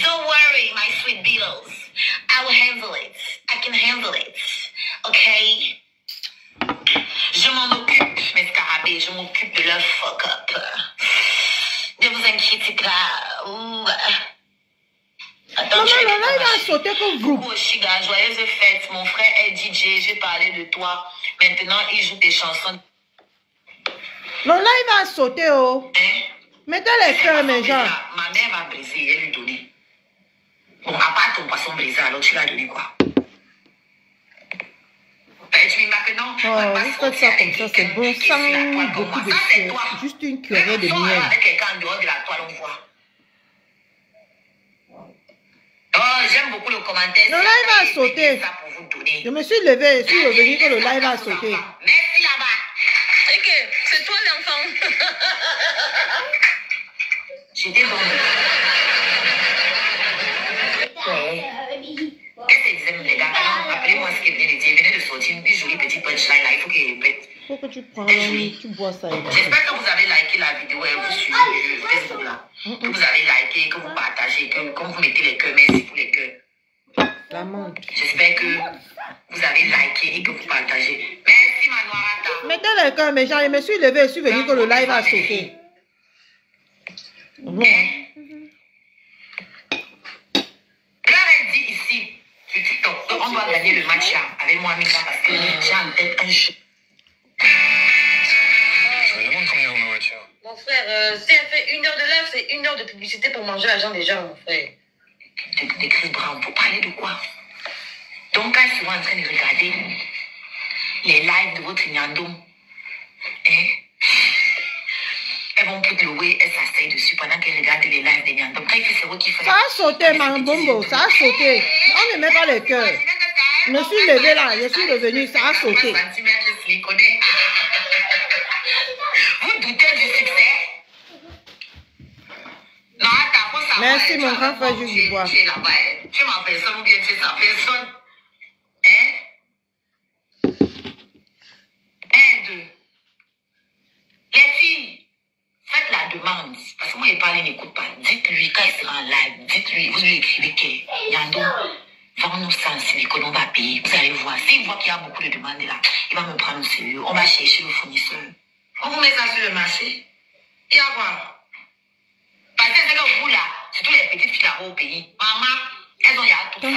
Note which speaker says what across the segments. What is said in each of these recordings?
Speaker 1: Don't worry, my sweet beetles. I will handle it. I can handle it. Okay? Je m'en occupe, mes scarabées. Je m'occupe de leur fuck up. Ne vous inquiétez pas. Attends,
Speaker 2: maman, Lola, il va sauter comme vous.
Speaker 1: Coucou Oshiga, joyeuse fête. Mon frère est DJ. J'ai parlé de toi. Maintenant, il joue des chansons.
Speaker 2: Lola, il va sauter, oh.
Speaker 1: Hein?
Speaker 2: Mettez les cœurs, mes gens.
Speaker 1: Ma mère va briser et lui donner. Bon, à part ton poisson brisé, alors tu l'as donné quoi? Tu me que non?
Speaker 2: Oh, vous faites ça comme ça, c'est bon, sans beaucoup de sucre. Juste une cuillerée de miel.
Speaker 1: Avec quelqu'un en dehors de la toile, on voit. Oh, j'aime beaucoup le commentaire.
Speaker 2: Le live va sauter. Je me suis levée, je suis revenue que le live va sauter.
Speaker 1: Merci là-bas. Ok, c'est toi l'enfant. J'étais bon. Qu'est-ce que disait les gars? Appelez-moi ce qu'il venait de dire. Il venait de sortir une jolie petite punchline là. Il faut qu'il répète.
Speaker 2: Il faut que tu prends, tu bois ça.
Speaker 1: J'espère que vous avez liké la vidéo et vous suivez Facebook là. Que vous avez liké, que vous partagez, que vous mettez les cœurs. Merci pour les cœurs.
Speaker 2: La montre.
Speaker 1: J'espère que vous avez liké et que vous partagez. Merci Manoirata.
Speaker 2: Mettez les cœurs, mes gens. Je me suis levée, je suis venue que le live va sauter. Bon.
Speaker 1: Clara dit ici, sur TikTok, on doit gagner le match là, avec moi, Mika, parce que j'ai en tête un jeu.
Speaker 3: Mon frère, si elle fait 1 heure de live, c'est 1 heure de publicité pour manger l'argent des gens, mon frère.
Speaker 1: De Chris Brown, pour parler de quoi? Donc, quand ils sont en train de regarder les lives de votre Nyandom, hein? Elles vont put le way, elles s'asseyent dessus pendant qu'elles regardent les lives de Nyandom. Quand il fait c'est vous qui fait.
Speaker 2: Ça a sauté, man, Bombo, ça a sauté. On ne met pas les cœurs. Je me suis levée là, je suis revenue, ça a sauté.
Speaker 1: Vous doutez du succès? Non, attends, faut savoir.
Speaker 2: Merci, mon grand frère Jules Dubois.
Speaker 1: Tu es là-bas, hein? Tu es ma personne ou bien tu es sa personne? Hein? 1, 2. Les filles, faites la demande. Parce que moi, il parle, il n'écoute pas. Dites-lui, quand il sera en live, dites-lui, vous lui écrivez que Yando, vends-nous ça en silicone, on va payer. Vous allez voir. S'il voit qu'il y a beaucoup de demandes là, il va me prendre au sérieux. On va chercher le fournisseur. On vous met ça sur le marché. Et à quoi? Parce que c'est que vous là, surtout les petites filles là-bas au pays, maman, elles ont y a tout ça.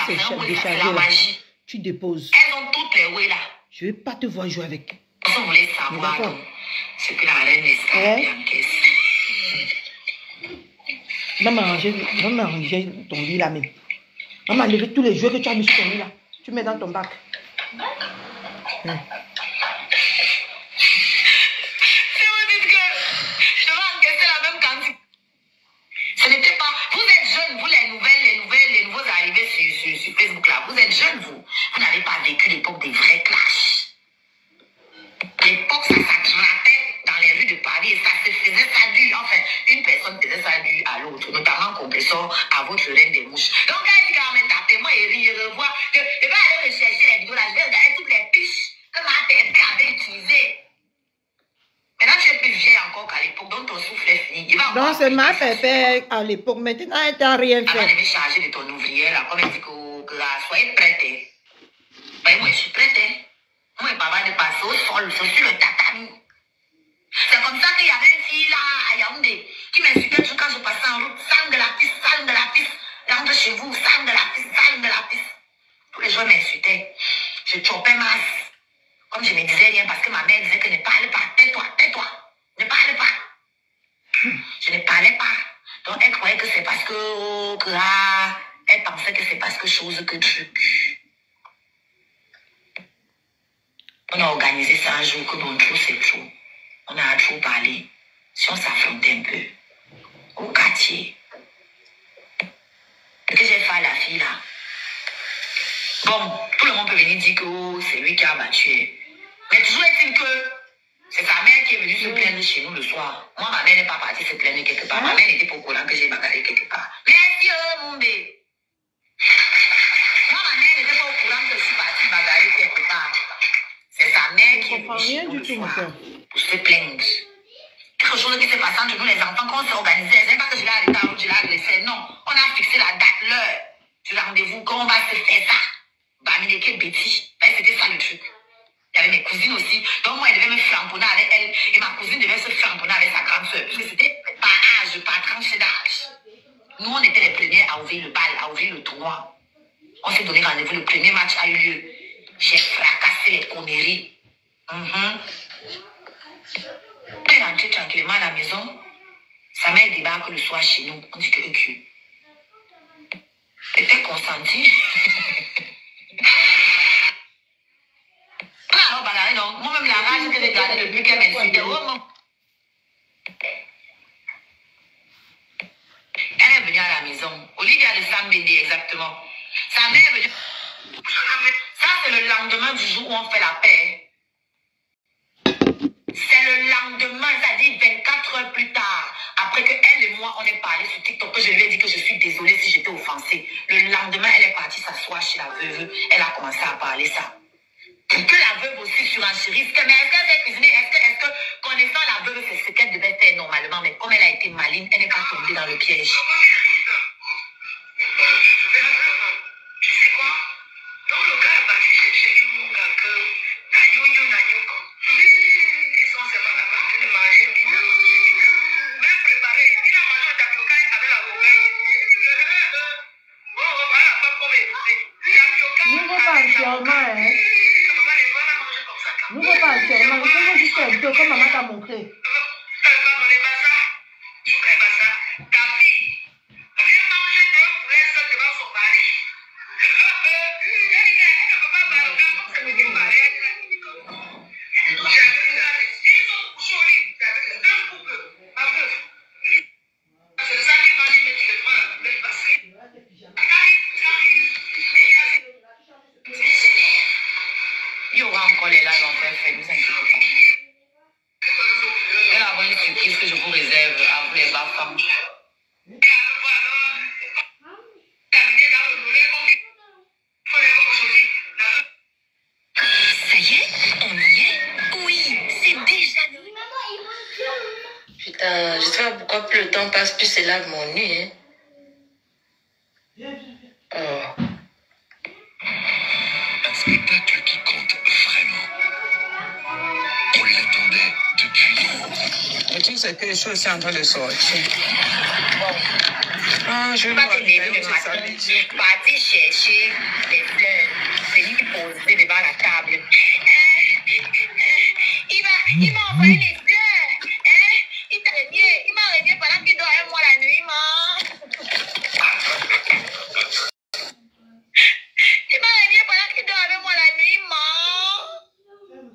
Speaker 1: C'est la magie.
Speaker 2: Tu déposes.
Speaker 1: Elles ont toutes les ouais là.
Speaker 2: Je ne vais pas te voir jouer avec.
Speaker 1: Si vous voulez savoir, c'est que la reine est bien caisse.
Speaker 2: Va m'arranger ton lit là même. Va m'enlever tous les jeux que tu as mis sur ton lit là. Tu mets dans ton bac.
Speaker 1: Ce n'était pas... Vous êtes jeunes, vous les nouveaux arrivés sur Facebook là. Vous êtes jeunes, vous. Vous n'avez pas vécu l'époque des vrais clashs. L'époque, ça s'aggravait dans les rues de Paris et ça se faisait ça dû. Enfin, une personne faisait ça dû à l'autre, notamment compresseur à votre reine des mouches. Donc, quand il dit qu'elle me tape, moi, il revoit. Je vais aller rechercher les vidéos là. Je vais regarder toutes les piches que ma TP avait utilisées. Maintenant, tu es plus vieille encore qu'à l'époque, donc ton souffle est fini.
Speaker 2: Donc, c'est ma pépé à l'époque. Maintenant, elle n'a rien fait.
Speaker 1: Avant de me charger de ton ouvrière, là, comme elle dit que soyez prête. Moi, je suis prête. Moi, papa de passer au sol, sur le tatami. C'est comme ça qu'il y avait une fille là, à Yaoundé, qui m'insultait toujours quand je passais en route. Salle de la piste, salle de la piste. Rentre chez vous, salle de la piste, salle de la piste. Tous les jours, m'insultaient. Je chopais masse. Comme je ne me disais rien parce que ma mère disait que ne parle pas. Tais-toi, tais-toi. Ne parle pas. Je ne parlais pas. Donc, elle croyait que c'est parce que elle pensait que c'est parce que chose que truc. On a organisé ça un jour que bon, trop c'est trop. On a trop parlé. Si on s'affrontait un peu. Au quartier. Ce que j'ai fait à la fille là. Bon, tout le monde peut venir dire que c'est lui qui a battu. Mais toujours est-il que c'est sa mère qui est venue se plaindre chez nous le soir. Moi, ma mère n'est pas partie se plaindre quelque part. Ma mère n'était pas au courant que j'ai bagarré quelque part. Merci, mon bébé. Moi, ma mère n'était pas au courant que je suis partie bagarrer quelque part. C'est sa mère qui est venue chez nous le soir pour se plaindre. Quelque chose qui s'est passé entre nous, les enfants, quand on s'est organisé, c'est pas que je l'ai arrêté, je l'ai agressé. Non, on a fixé la bêtises. C'était ça le truc. Il y avait mes cousines aussi. Donc moi, elle devait me flamponner avec elle. Et ma cousine devait se flamponner avec sa grande soeur. Parce que c'était par âge, par tranche d'âge. Nous, on était les premiers à ouvrir le bal, à ouvrir le tournoi. On s'est donné rendez-vous. Le premier match a eu lieu. J'ai fracassé les conneries. On est rentré tranquillement à la maison. Sa mère débarque le soir chez nous. On dit que un cul. C'était consenti. Alors, bagarre, donc, moi-même, la rage que j'ai gardée depuis qu'elle m'insultait. Elle est venue à la maison. Olivia de Sambédé, exactement. Sa mère est venue. Ça, c'est le lendemain du jour où on fait la paix. C'est le lendemain, c'est-à-dire 24 heures plus tard, après que elle et moi, on ait parlé sur TikTok, que je lui ai dit que je suis désolée si j'étais offensée. Le lendemain, elle est partie s'asseoir chez la veuve. Elle a commencé à parler ça. Pour que la veuve aussi surenchérisse. Mais est-ce qu'elle fait cuisiner? Est-ce que, connaissant la veuve, c'est ce qu'elle devait faire normalement. Mais comme elle a été maligne, elle n'est pas tombée dans le piège. Tu sais quoi? Donc le gars est parti chercher une monga que ils sont seulement là-bas en train de manger. Même préparé. Il a mangé un tapioca avec la monga. Bon, voilà la femme comme elle.
Speaker 2: Nous ne pas entièrement, hein. Nous ne pas entièrement. Nous faisons juste un peu comme maman t'a montré.
Speaker 1: Il y aura encore les lives en fait, ne vous inquiétez pas. Il y aura une surprise que je vous réserve à vous les bas-femmes. Ça y est, on y est. Oui, c'est déjà nous.
Speaker 3: Putain, je sais pas pourquoi plus le temps passe, plus c'est là que mon nuit, hein. Oh.
Speaker 4: Un spectacle qui compte vraiment. On l'attendait depuis.
Speaker 5: Le truc, c'est que je suis aussi en train de sortir.
Speaker 1: Bon.
Speaker 5: Ah, je vais
Speaker 1: Pas que début de matin, parti chercher des fleurs, venir poser devant la table. Il m'a envoyé les fleurs. Il m'a régné pendant qu'il dort avec moi la nuit, Il m'a régné pendant qu'il dort avec moi la nuit,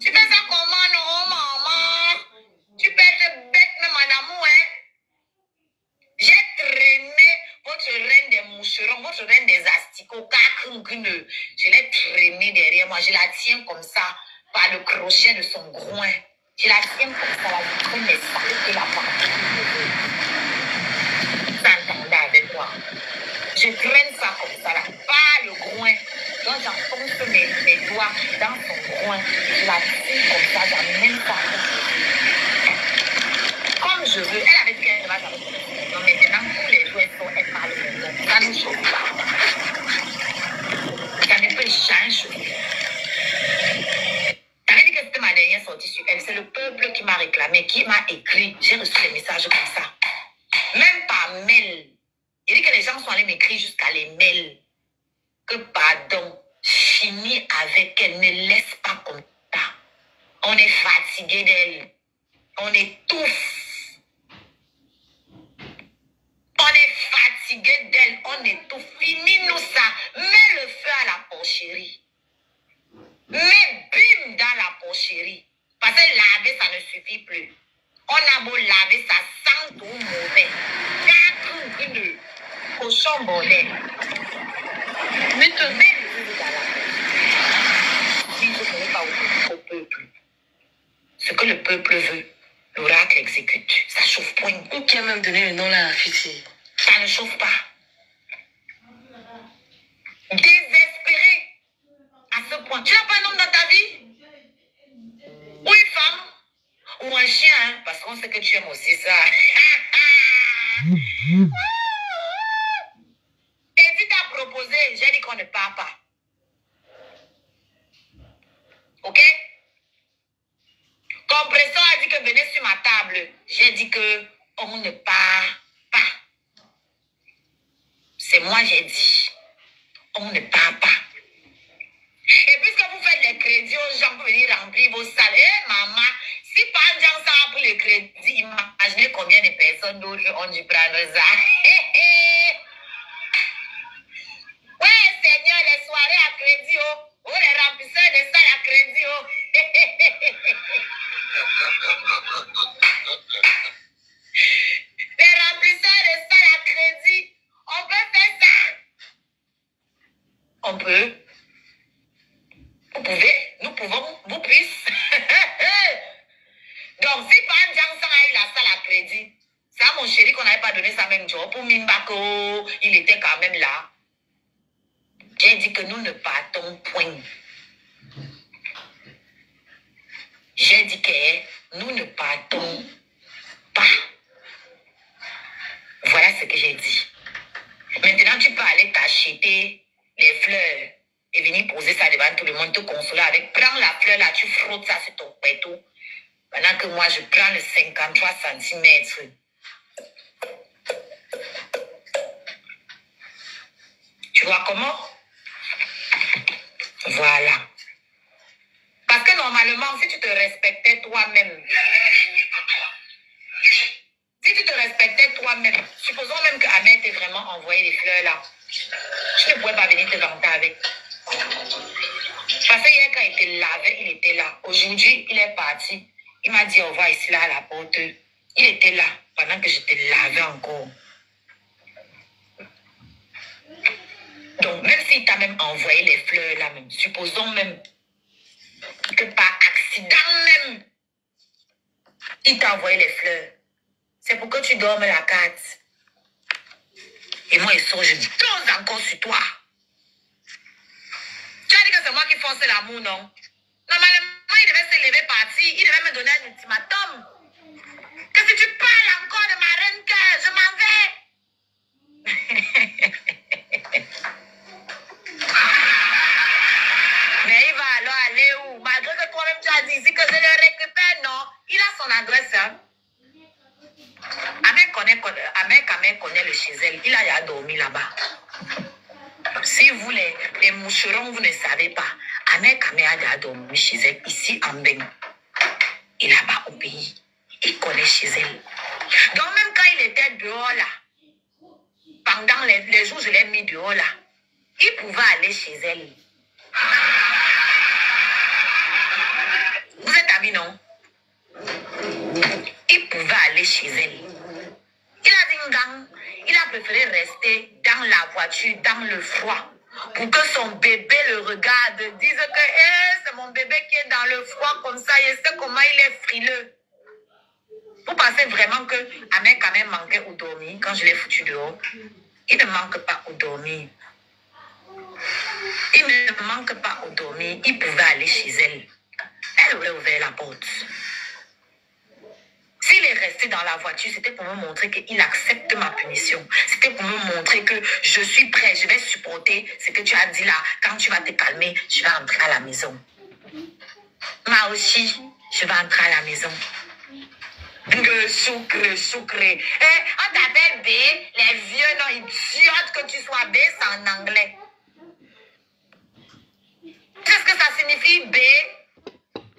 Speaker 1: Tu fais ça comment, non, maman? Tu peux être bête même en amour, hein? J'ai traîné votre reine des moucherons, votre reine des asticots, je l'ai traînée derrière moi. Je la tiens comme ça, par le crochet de son groin. Je la tiens comme ça, je traîne les sacs de la partie. Vous entendez avec moi? Je traîne ça comme ça, là, par le groin. Donc j'enfonce mes doigts dans son groin. Je la tiens comme ça, j'amène ça. Comme je veux. Elle avait dit qu'elle va jamais. Non, maintenant, tous les jours, elle parle maintenant. Ça ne chauffe pas. Ça ne peut jamais chauffer. T'avais dit que c'était ma dernière sortie sur elle. C'est le peuple qui m'a réclamé, qui m'a écrit. J'ai reçu des messages comme ça. Même par mail. Il dit que les gens sont allés m'écrire jusqu'à les mails. Que pardon, fini avec elle. Ne laisse pas comme ça. On est fatigué d'elle. On étouffe. On est fatigué d'elle, on est tout fini, nous ça. Mets le feu à la porcherie. Mets bim dans la porcherie. Parce que laver, ça ne suffit plus. On a beau laver, ça sent tout mauvais. Quatre une cochon bordel. Mais te mets le feu dans la porcherie. Si je ne connais pas au peuple. Ce que le peuple veut, l'oracle exécute. Ça chauffe point.
Speaker 3: Ou qui a même donné le nom là à Fiti?
Speaker 1: Ça ne chauffe pas. Désespéré à ce point. Tu n'as pas un homme dans ta vie? Ou une femme? Ou un chien, hein? Parce qu'on sait que tu aimes aussi ça. Et si t'as proposé, j'ai dit qu'on ne part pas. moi j'ai dit, on ne parle pas. Et puisque vous faites les crédits aux gens pour venir remplir vos salles, maman, si par exemple ça pour les crédits, imaginez combien de personnes d'autres ont dû prendre ça. Ouais, Seigneur, les soirées à crédit, oh, les remplisseurs de salles à crédit, oh. Les remplisseurs de salles à crédit, on peut faire ça. On peut. Vous pouvez, nous pouvons, vous puissiez. Donc, si par exemple, ça a eu la salle à crédit, ça, mon chéri, qu'on n'avait pas donné sa même job pour Mimbako, il était quand même là. J'ai dit que nous ne partons point. J'ai dit que nous ne partons pas. Voilà ce que j'ai dit. Maintenant, tu peux aller t'acheter les fleurs et venir poser ça devant tout le monde, te consoler avec. Prends la fleur là, tu frottes ça sur ton pétou. Pendant que moi, je prends le 53 cm. Tu vois comment? Voilà. Parce que normalement, si tu te respectais toi-même, supposons même que Ahmed t'ait vraiment envoyé les fleurs là, tu ne pourrais pas venir te vanter avec. Parce que hier, quand il te lavait, il était là. Aujourd'hui, il est parti. Il m'a dit au revoir ici là à la porte. Il était là pendant que je te lavais encore. Donc, même s'il t'a même envoyé les fleurs là même, supposons même que par accident même, il t'a envoyé les fleurs. C'est pour que tu dormes la carte. Et moi, je dose encore sur toi. Tu as dit que c'est moi qui force l'amour, non? Normalement, il devait se lever partir. Il devait me donner un ultimatum. Que si tu parles encore de ma reine cœur, je m'en vais. Mais il va alors aller où? Malgré que toi-même tu as dit ici que je le récupère, non? Il a son adresse, hein? Ahmed connaît le chez elle. Il a dormi là-bas. Si vous, les moucherons, vous ne savez pas, Ahmed a dormi chez elle, ici en Ben. Et là-bas au pays. Il connaît chez elle. Donc même quand il était dehors là, pendant les jours où je l'ai mis dehors là, il pouvait aller chez elle. Vous êtes amis, non? Il pouvait aller chez elle. Il a dit gang, il a préféré rester dans la voiture, dans le froid, pour que son bébé le regarde, dise que c'est mon bébé qui est dans le froid comme ça, et c'est comment il est frileux. Vous pensez vraiment que Ahmed quand même manquait au dormir quand je l'ai foutu dehors? Il ne manque pas au dormir. Il ne manque pas au dormir. Il pouvait aller chez elle. Elle aurait ouvert la porte. S'il est resté dans la voiture, c'était pour me montrer qu'il accepte ma punition. C'était pour me montrer que je suis prêt, je vais supporter ce que tu as dit là. Quand tu vas te calmer, tu vas entrer à la maison. Moi aussi, je vais entrer à la maison. Sucré. On t'appelle B, les vieux, non, idiotes que tu sois B, c'est en anglais. Qu'est-ce que ça signifie B?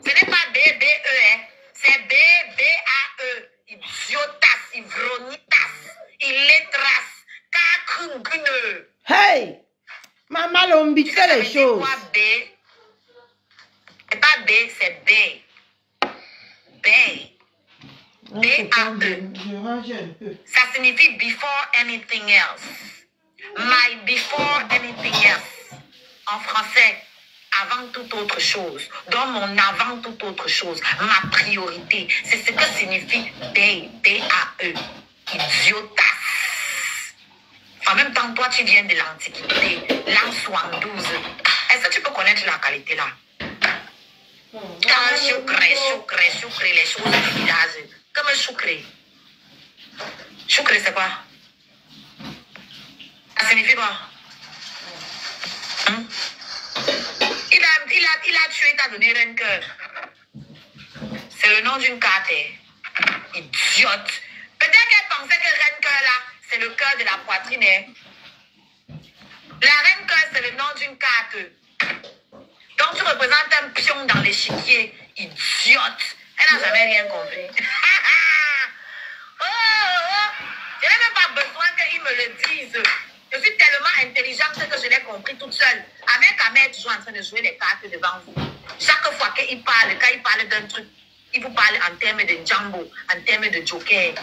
Speaker 1: Ce n'est pas B, B-E, hein. C'est B, B-A-E. Idiotas, ivronitas, illetras, kakunguneux.
Speaker 2: Hey! Maman Lombi, tu fais les choses.
Speaker 1: Quoi, B? C'est pas B, c'est B. B. B-A-E. Ça signifie before anything else. My before anything else. En français, avant toute autre chose. Dans mon avant toute autre chose. Ma priorité. C'est ce que signifie B-A-E. Idiotas. En même temps, toi, tu viens de l'Antiquité. L'an 72. Est-ce que tu peux connaître la qualité là? Quand sucré, les choses du village. Comme un sucré. Sucré, c'est quoi? Ça signifie quoi? Il a tué, t'as donné un cœur. C'est le nom d'une carte. Idiote. Peut-être qu'elle pensait que Renker là, c'est le cœur de la poitrine. La reine cœur, c'est le nom d'une carte. Donc tu représentes un pion dans l'échiquier. Idiote. Elle n'a jamais rien compris. Je n'ai même pas besoin qu'ils me le disent. Je suis tellement intelligente que je l'ai compris toute seule. Ahmed Kamé est toujours en train de jouer les cartes devant vous. Chaque fois qu'il parle, quand il parle d'un truc, il vous parle en termes de Django, en termes de Joker.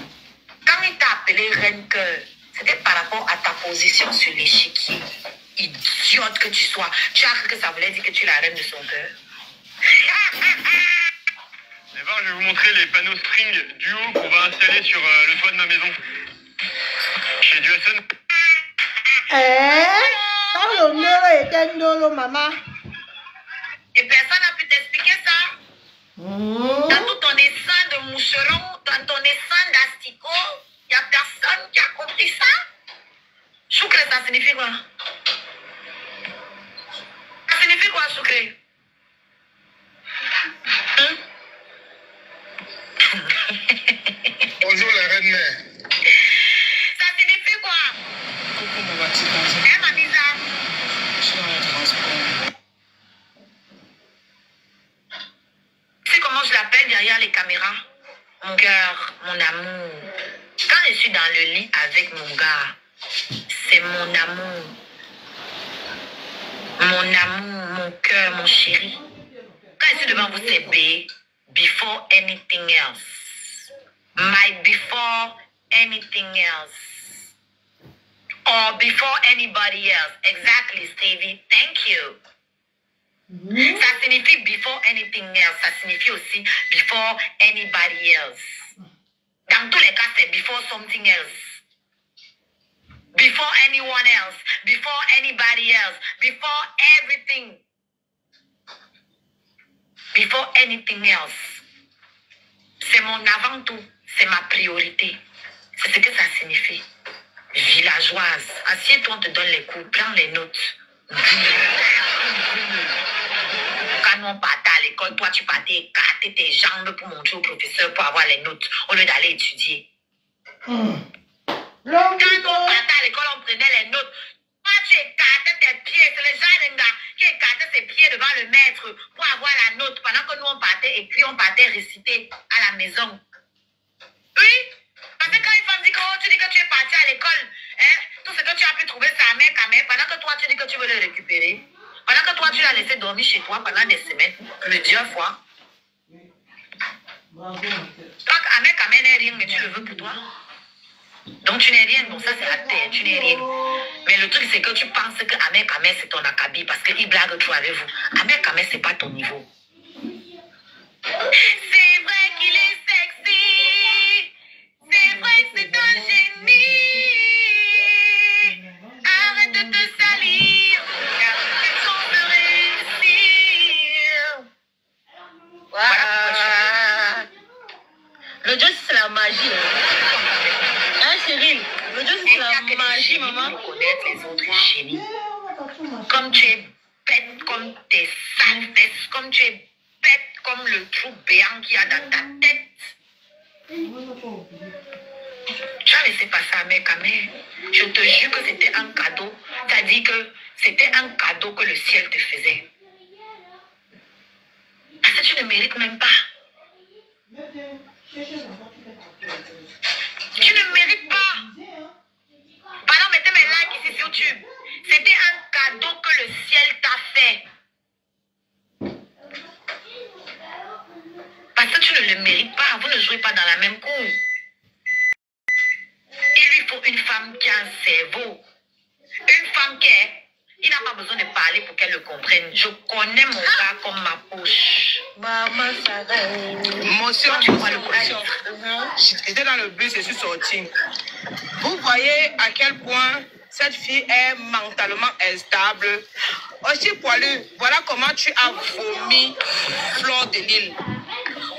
Speaker 1: Quand il t'a appelé reine cœur, c'était par rapport à ta position sur l'échiquier. Idiote que tu sois. Tu as cru que ça voulait dire que tu es la reine de son cœur.
Speaker 6: D'abord, je vais vous montrer les panneaux string duo qu'on va installer sur le toit de ma maison. Chez Duasson.
Speaker 2: Maman.
Speaker 1: Et personne n'a pu t'expliquer ça. Dans tout ton essaim de moucheron, dans ton essaim d'asticot, il n'y a personne qui a compris ça. Choukre, ça signifie quoi? Ça signifie quoi, choukre? Hein?
Speaker 6: Bonjour la reine mère.
Speaker 1: Ça signifie quoi?
Speaker 5: Coucou mon Vatican.
Speaker 1: Hein, ma bizarre?
Speaker 5: Je suis dans le transport.
Speaker 1: Tu sais comment je l'appelle derrière les caméras? Mon cœur, mon amour. Quand je suis dans le lit avec mon gars, c'est mon amour. Mon amour, mon cœur, mon chéri. Quand je suis devant vous, c'est B. Before anything else. My before anything else. Or before anybody else. Exactly, Stevie. Thank you. Ça signifie before anything else. Ça signifie aussi before anybody else. Dans tous les cas, c'est before something else. Before anyone else. Before anybody else. Before everything. Before anything else. C'est mon avant-tout. C'est ma priorité. C'est ce que ça signifie. Villageoise. Assieds-toi, on te donne les coups. Prends les notes. Quand nous on partait à l'école, toi tu partais écarter tes jambes pour montrer au professeur pour avoir les notes au lieu d'aller étudier. Quand on partait à l'école, on prenait les notes. Toi tu écartais tes pieds. C'est le genre d'un gars qui écartait ses pieds devant le maître pour avoir la note. Pendant que nous on partait écrire, on partait réciter à la maison. Oui, parce que quand une femme dit que oh, tu dis que tu es parti à l'école, hein, tout ce que tu as pu trouver, c'est à main quand même. Pendant que toi tu dis que tu veux le récupérer. Pendant que toi, tu l'as laissé dormir chez toi pendant des semaines, plusieurs fois. Donc, Ahmed Kamé n'est rien, mais tu le veux pour toi. Donc, tu n'es rien. Donc, ça, c'est la terre. Tu n'es rien. Mais le truc, c'est que tu penses que Ahmed Kamé, c'est ton acabit parce qu'il blague trop avec vous. Ahmed Kamé, c'est pas ton niveau. C'est vrai qu'il est sexy. C'est vrai que c'est un génie. Arrête de te salir. Voilà. Le Dieu, c'est la magie. Hein, Cyril? Le Dieu, c'est la magie, maman. Tu connaître les autres génies. Comme tu es bête, comme tes saletés, comme tu es bête, comme le trou béant qu'il y a dans ta tête. Tu as laissé passer à mes camés. Je te jure que c'était un cadeau. C'est-à-dire que c'était un cadeau que le ciel te faisait. Parce que tu ne mérites même pas. Tu ne mérites pas. Pardon, mettez mes likes ici sur YouTube. C'était un cadeau que le ciel t'a fait. Parce que tu ne le mérites pas. Vous ne jouez pas dans la même cour. Il lui faut une femme qui a un cerveau. Une femme qui est... Il n'a pas besoin de parler pour qu'elle le comprenne. Je connais mon gars comme ma poche. Maman, ça va.
Speaker 5: Motion. J'étais dans le bus, je suis sortie. Vous voyez à quel point cette fille est mentalement instable. Aussi poilue, voilà comment tu as vomi Fleur de Lille.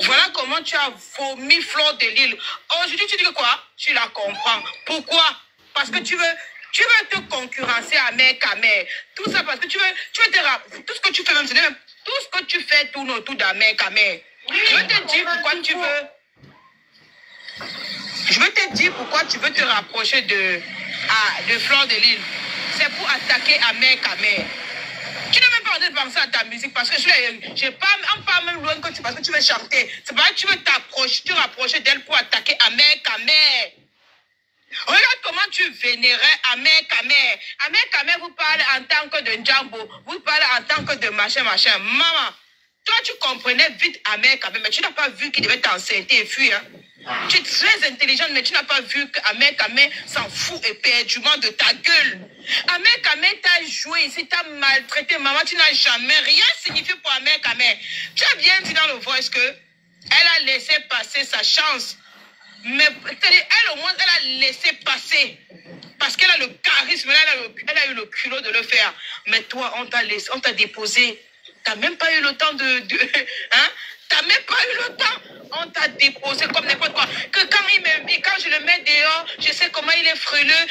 Speaker 5: Voilà comment tu as vomi Fleur de Lille. Aujourd'hui, tu dis que quoi? Tu la comprends. Pourquoi? Parce que tu veux te concurrencer à mère qu'à mère. Tout ça parce que tu veux te rappeler. Tout ce que tu fais, même, tout ce que tu fais tourne autour de mère qu'à mère. Je veux te dire pourquoi tu veux. Je veux te dire pourquoi tu veux te rapprocher de Fleur de Lille. c'est pour attaquer Amé Kamé. Tu n'as même pas envie de penser à ta musique parce que j'ai pas même loin que tu, parce que tu veux chanter. C'est pas que tu veux t'approcher, te rapprocher d'elle pour attaquer Amé Kamé. Regarde comment tu vénérais Amé Kamé. Amé Kamé vous parle en tant que de Ndjambo, vous parlez en tant que de machin. Maman, toi tu comprenais vite Amé Kamé, mais tu n'as pas vu qu'il devait t'enceinte et fuir. Hein? Tu es très intelligente, mais tu n'as pas vu qu'Amé Kamé s'en fout éperdument de ta gueule. Amé Kamé t'a joué ici, t'a maltraité. Maman, tu n'as jamais rien signifié pour Amé Kamé. Tu as bien dit dans le voice que elle a laissé passer sa chance. Mais elle au moins, elle a laissé passer. Parce qu'elle a le charisme, elle a eu le culot de le faire. Mais toi, on t'a déposé. Tu n'as même pas eu le temps hein? Tu n'as même pas eu le temps. On t'a déposé comme n'importe quoi. Que quand je le mets dehors, je sais comment il est frileux.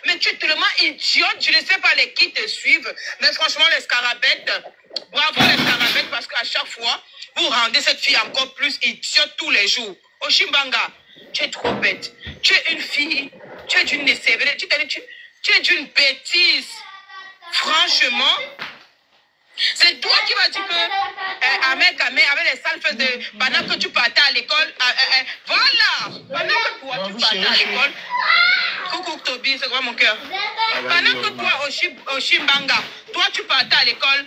Speaker 5: Mais tu es tellement idiote, je ne sais pas les qui te suivent. Mais franchement, les scarabettes, bravo les scarabettes, parce qu'à chaque fois, vous rendez cette fille encore plus idiote tous les jours. Oshimbanga, tu es trop bête. Tu es une fille, tu es d'une sévérité, tu es d'une bêtise. Franchement, c'est toi qui vas dire que Amé Kamé avec les sales fesses de pendant que tu partais à l'école. Voilà! Pendant que toi tu partais à l'école. Coucou Toby, c'est quoi mon cœur? Pendant que toi, Oshimbanga, toi tu partais à l'école.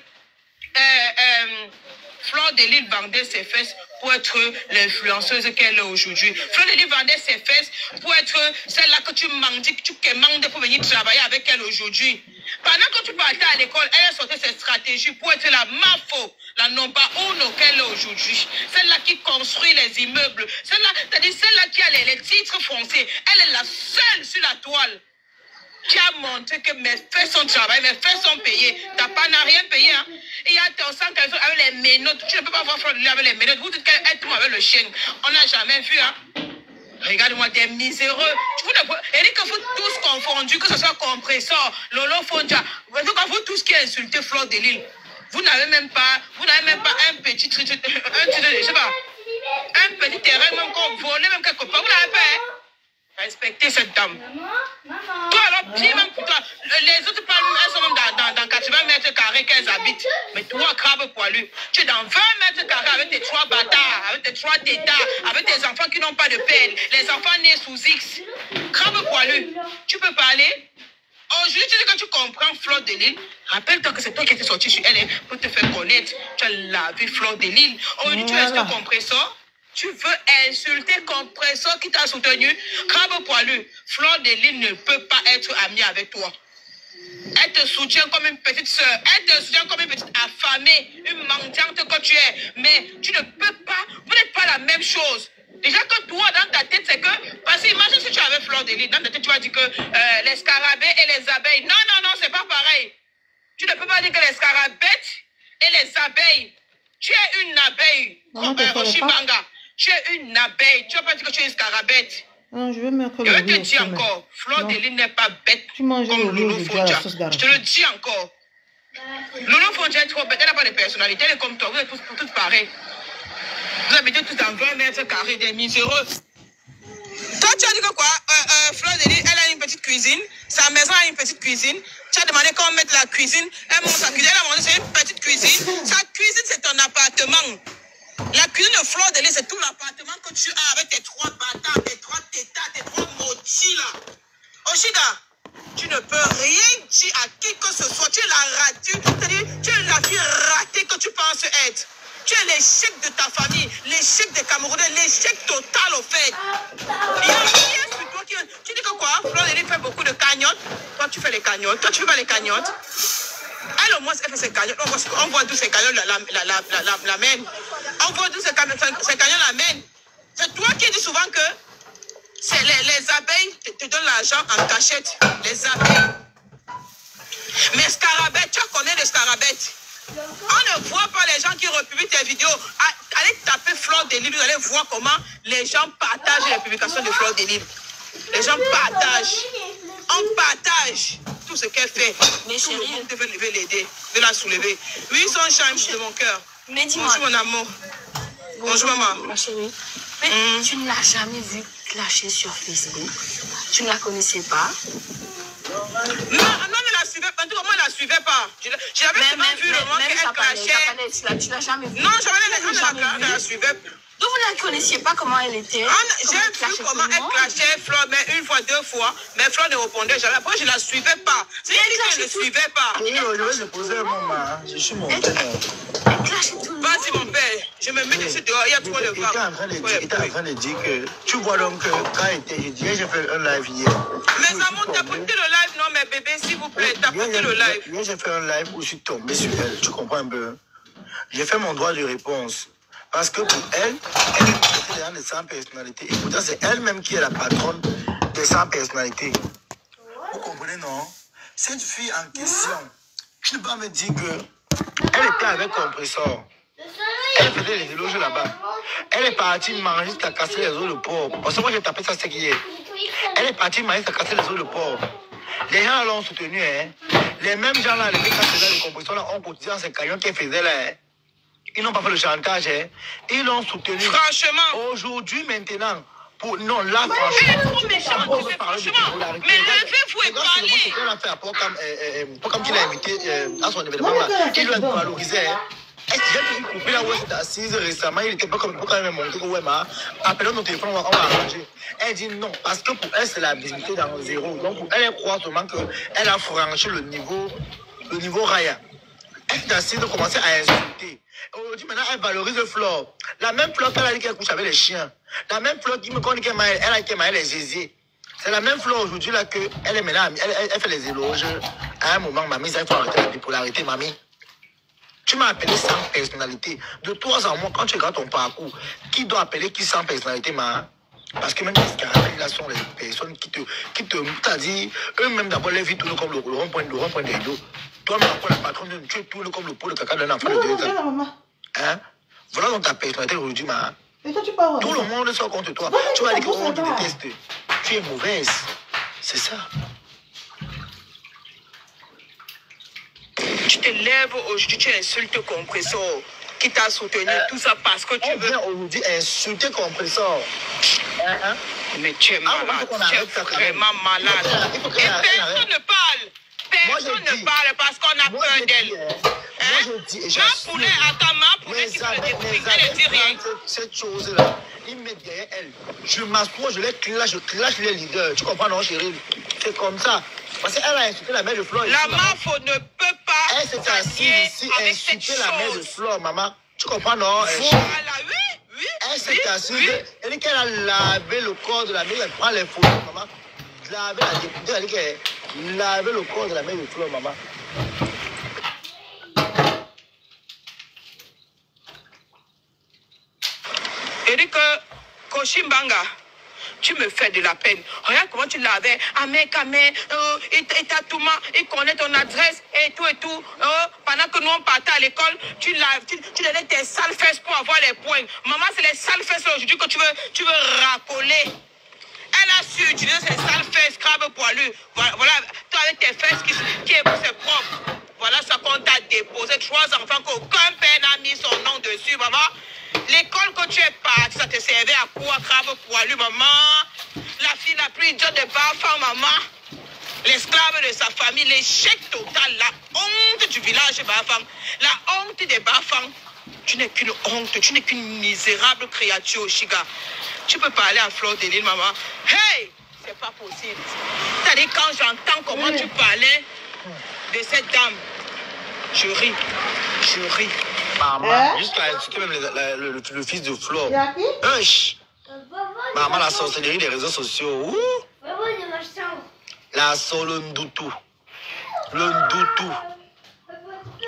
Speaker 5: Fleur de Lille vendait ses fesses pour être l'influenceuse qu'elle est aujourd'hui. Fleur de Lille vendait ses fesses pour être celle-là que tu mendies, que tu commandes pour venir travailler avec elle aujourd'hui. Pendant que tu partais à l'école, elle a sorti ses stratégies pour être la mafo, la number uno qu'elle est aujourd'hui. Celle-là qui construit les immeubles. Celle-là qui a les titres foncés. Elle est la seule sur la toile qui a montré que mes fesses sont travaillées, mes fesses sont payées. Ta part n'a rien payé. Hein? Et il y a ton sang avec les ménottes. Tu ne peux pas voir Fleur de Lille avec les ménottes. Vous dites qu'elle est tout avec le chien. On n'a jamais vu. Hein? Regarde-moi, des miséreux. Et dit que vous tous confondus, que ce soit compresseur, Lolo Fonja, vous tous qui insultez Fleur de Lille, vous n'avez même pas un petit je sais pas, un petit terrain même qu'on volait même quelque part. Vous n'avez pas, hein? Respectez cette dame. Toi alors, puis même pour toi, les autres parlent, elles sont même dans 80 mètres carrés qu'elles habitent. Mais toi, crabe poilu, tu es dans 20 mètres carrés avec tes 3 bâtards, avec tes 3 tétards, avec tes enfants qui n'ont pas de père, les enfants nés sous X. Crabe poilu, tu peux parler? Aujourd'hui, tu dis que tu comprends Fleur de Lille. Rappelle-toi que c'est toi qui étais sorti chez elle pour te faire connaître. Tu as lavé Fleur de Lille. Aujourd'hui, tu restes compresseur. Tu veux insulter compresseur qui t'a soutenu. Crabe poilu, Fleur de Lille ne peut pas être amie avec toi. Elle te soutient comme une petite soeur. Elle te soutient comme une petite affamée, une mendiante que tu es. Mais tu ne peux pas, vous n'êtes pas la même chose. Déjà que toi, dans ta tête, c'est que... Parce que imagine si tu avais Fleur de Lille, dans ta tête, tu vas dire que les scarabées et les abeilles... Non, c'est pas pareil. Tu ne peux pas dire que les scarabées et les abeilles... Tu es une abeille, Oshibanga. Tu es une abeille. Tu ne vas pas dire que tu es une scarabette.
Speaker 2: Non, je vais mettre le
Speaker 5: Je te dis encore, Fleur de Lille n'est pas bête comme Lolo Fonja. Je te le dis encore. Lolo Fonja est trop bête. Elle n'a pas de personnalité. Elle est comme toi. Vous êtes tous pareils. Vous habitez tous dans 20 mètres carrés, des miséreux. Toi, tu as dit que quoi? Fleur de Lille, elle a une petite cuisine. Sa maison a une petite cuisine. Tu as demandé qu'on mette la cuisine. Elle monte sa cuisine. Elle a demandé c'est une petite cuisine. Sa cuisine, c'est ton appartement. La cuisine de Fleur de Lille, c'est tout l'appartement que tu as avec tes 3 bâtards, tes 3 tétards, tes 3 motis là. Oshida, tu ne peux rien dire à qui que ce soit. Tu es la ratue, c'est-à-dire tu es la fille ratée que tu penses être. Tu es l'échec de ta famille, l'échec des Camerounais, l'échec total au fait. Il y a rien sur toi qui... Tu dis que quoi? Fleur de Lille fait beaucoup de cagnottes. Toi, tu fais les cagnottes. Toi, tu fais pas les cagnottes. Elle, au moins, elle fait ses cagnottes. On voit d'où ces cagnottes la mènent. On voit d'où ces cagnottes la mènent. C'est toi qui dis souvent que c'est les abeilles te donnent l'argent en cachette. Les abeilles. Mais scarabette, tu connais les scarabètes. On ne voit pas les gens qui republient tes vidéos. Allez taper Fleur de Lille, vous allez voir comment les gens partagent les publications de Fleur de Lille. Les gens partagent. On partage tout ce qu'elle fait. Mais tout le monde devait l'aider, de la soulever. Oui, son change de mon cœur. Mais dis-moi. Bonjour mon amour. Bonjour maman.
Speaker 7: Ma chérie. Mais tu ne l'as jamais vue clasher sur Facebook. Tu ne la connaissais pas.
Speaker 5: Non, ne la suivais pas. Moi, je la suivais pas. J'avais seulement vu le moment qu'elle clashait.
Speaker 7: Tu l'as jamais vu.
Speaker 5: Non, je la suivais.
Speaker 7: Donc vous ne la connaissiez pas comment elle était.
Speaker 5: J'ai vu comment elle clashait Flo, mais une fois, 2 fois. Mais Flo ne répondait jamais. Après, je ne la suivais pas. C'est elle qui ne le suivait pas.
Speaker 8: Oui, je posais mon main. Je suis monté.
Speaker 5: Vas-y, mon père. Je me mets dessus dehors. Il y a trop de femmes.
Speaker 8: Il était en train de dire que tu vois donc quand j'ai fait un live hier.
Speaker 5: Mais ça monte, t'as porté le live, non, mais bébé, s'il vous plaît, t'as porté le live.
Speaker 8: Hier, j'ai fait un live où je suis tombé sur elle. Tu comprends un peu? J'ai fait mon droit de réponse. Parce que pour elle est dans les 100 personnalités. Et pourtant, c'est elle-même qui est la patronne des 100 personnalités. Vous comprenez, non? Cette fille en question, je ne peux pas me dire que elle était avec Compressor. Elle faisait les éloges là-bas. Elle est partie manger jusqu'à casser les os de porc. Parce que moi, j'ai tapé ça, c'est hier. Elle est partie manger jusqu'à casser les os de porc. Les gens l'ont soutenu, hein. Les mêmes gens là, les mecs qui faisaient les Compressor là, ont cotisé dans ces camions qu'elle faisait là, hein. Ils n'ont pas fait le chantage, hein. Ils l'ont soutenu.
Speaker 5: Franchement.
Speaker 8: Aujourd'hui, maintenant, pour... Non, là, franchement.
Speaker 5: Elle est trop méchante, franchement. Mais levez-vous et parlez.
Speaker 8: C'est ce qu'elle a fait à Pocam qu'il a invité à son événement là. Il lui a valorisé, hein. Est-ce que j'ai pu couper là où elle s'était assise récemment? Il était pas comme pour quand même monter que ouais, ma appelons nos téléphones, on va arranger. Elle dit non, parce que pour elle, c'est la visibilité dans le zéro. Donc, pour elle, elle croit seulement qu'elle a franchi le niveau Raya. Elle s'est assise de commencer à insulter. Aujourd'hui, maintenant, elle valorise le Flore. La même Flore qu'elle a dit qu'elle couche avec les chiens. La même Flore qui me connaît qu'elle a été mariée les zézés. C'est la même Flore aujourd'hui là qu'elle est maintenant, elle fait les éloges. À un moment, mamie, ça il faut arrêter la bipolarité, mamie. Tu m'as appelé sans personnalité. De toi en moi, quand tu regardes ton parcours, qui doit appeler qui sans personnalité, ma? Parce que même les scarabées, là, sont les personnes qui te t'as dit, eux-mêmes d'abord, les vies tournent comme le rond-point des dos. Toi-même, encore la patronne, tu tournes comme le pot de caca d'un enfant de 2 ans. Hein? Voilà donc ta personnalité aujourd'hui, ma. Tout le monde sort contre toi. Tu vas dire qu'on te déteste. Tu es mauvaise. C'est ça.
Speaker 5: Tu te lèves aujourd'hui, tu insultes Compressor qui t'a soutenu, tout ça parce que tu veux.
Speaker 8: Viens aujourd'hui insulter Compressor.
Speaker 5: Mais tu es malade, tu es vraiment malade. Et personne ne parle. Personne ne parle parce qu'on a peur d'elle. Ma poulet, attends, ma poulet qui se découvre, elle ne dit rien.
Speaker 8: Cette chose-là, il met derrière elle. Je m'assois, je clash les leaders. Tu comprends, non, chérie? C'est comme ça. Parce qu'elle a insulté la mère de Flore.
Speaker 5: La mafia ne peut pas.
Speaker 8: Elle s'est assise ici, insulter la mère de Flore, maman. Tu comprends, non?
Speaker 5: Voilà, oui.
Speaker 8: Elle s'est assise. Elle dit qu'elle a lavé le corps de la mère. Elle prend les photos, maman. Laver la députée, elle dit qu'elle laver le corps de la mère de Flore, maman.
Speaker 5: Elle dit que Koshimbanga, tu me fais de la peine. Regarde comment tu l'avais. Amé, et Tatouma, il connaît ton adresse et tout. Pendant que nous on partait à l'école, tu donnais tes sales fesses pour avoir les points. Maman, c'est les sales fesses aujourd'hui que tu veux racoler. Elle a su utiliser ses sales fesses, crabe poilu. Voilà, toi avec tes fesses qui est pour ses propres. Voilà ce qu'on t'a déposé. 3 enfants qu'aucun père n'a mis son nom dessus, maman. L'école que tu es parti, ça te servait à quoi, crabe poilu, maman? La fille la plus idiote de Bafang, maman. L'esclave de sa famille, l'échec total, la honte du village de Bafang. La honte des Bafang. Tu n'es qu'une honte, tu n'es qu'une misérable créature, Oshiga. Tu peux parler à Flore de l'île, maman. Hey! C'est pas possible. C'est-à-dire, quand j'entends comment tu parlais de cette dame, je ris.
Speaker 8: Maman, jusqu'à insulter même le fils de Flore. Maman, la sorcellerie des réseaux sociaux. La Solondoutou. Le Ndoutou.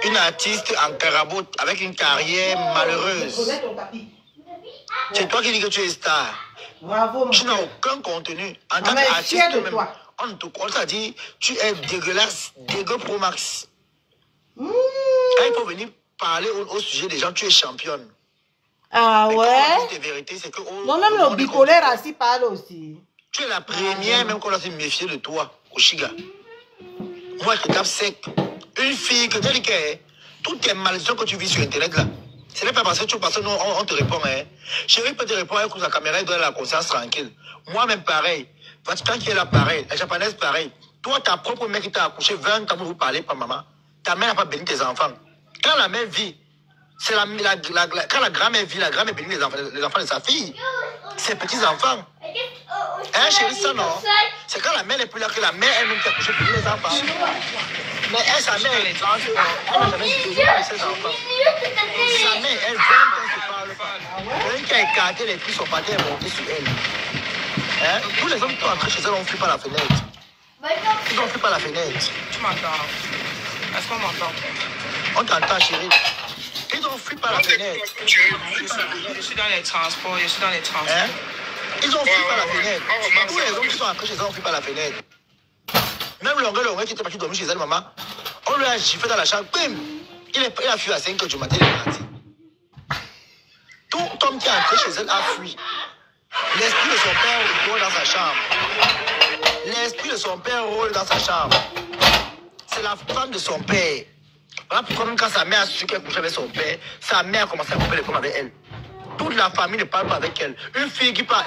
Speaker 8: Une artiste en carabot avec une carrière malheureuse. C'est toi qui dis que tu es star.
Speaker 2: Bravo,
Speaker 8: tu n'as aucun contenu. En tant qu'artiste, même, on te compte, dit tu es dégueulasse, dégueu pro max. Quand il faut venir parler au sujet des gens, tu es championne.
Speaker 2: Ah ouais?
Speaker 8: La vérité, c'est que
Speaker 2: non, même le bipolaire ainsi parle aussi.
Speaker 8: Tu es la première, même qu'on a se méfier de toi, Oshiga. Moi, je te tape sec. Une fille que tu dis que toutes tes malédictions que tu vis sur Internet là, ce n'est pas parce que tu passes, non, on te répond, hein. Chérie peut te répondre avec sa caméra, il doit avoir la conscience tranquille. Moi-même, pareil. Vatican qui est là, pareil. La japonaise, pareil. Toi, ta propre mère qui t'a accouché 20 ans pour vous parler, pas maman. Ta mère n'a pas béni tes enfants. Quand la mère vit, c'est quand la grand-mère vit, la grand-mère bénit les enfants de sa fille. Ses petits-enfants. Hein, chérie, ça non. C'est quand la mère n'est plus là que la mère elle-même qui a accouché pour les enfants. Mais elle, sa mère, elle n'a jamais dit ses enfants. Sa mère, elle, 20 ans, se parle pas. Quelqu'un qui a écarté les filles, son pâté est monté sur elle. Hein? Tous les hommes qui sont entrés chez elle ont fui par la fenêtre. Ils ont fui par la fenêtre.
Speaker 5: Tu m'entends? Est-ce qu'on m'entend?
Speaker 8: On t'entend, chérie. Ils ont fui par la fenêtre.
Speaker 5: Je suis dans les transports,
Speaker 8: Hein? Ils ont fui par la fenêtre. Tous les hommes qui sont entrés chez elle ont fui par la fenêtre. Même Longueur qui était parti dormir chez elle, maman, on lui a giflé dans la chambre. Bim! Il a fui à 5 h du matin, il est parti. Tout homme qui est entré chez elle a fui. L'esprit de son père rôle dans sa chambre. L'esprit de son père rôle dans sa chambre. C'est la femme de son père. Voilà pourquoi même quand sa mère a su qu'elle couchait avec son père, sa mère a commencé à couper les pommes avec elle. Toute la famille ne parle pas avec elle. Une fille qui a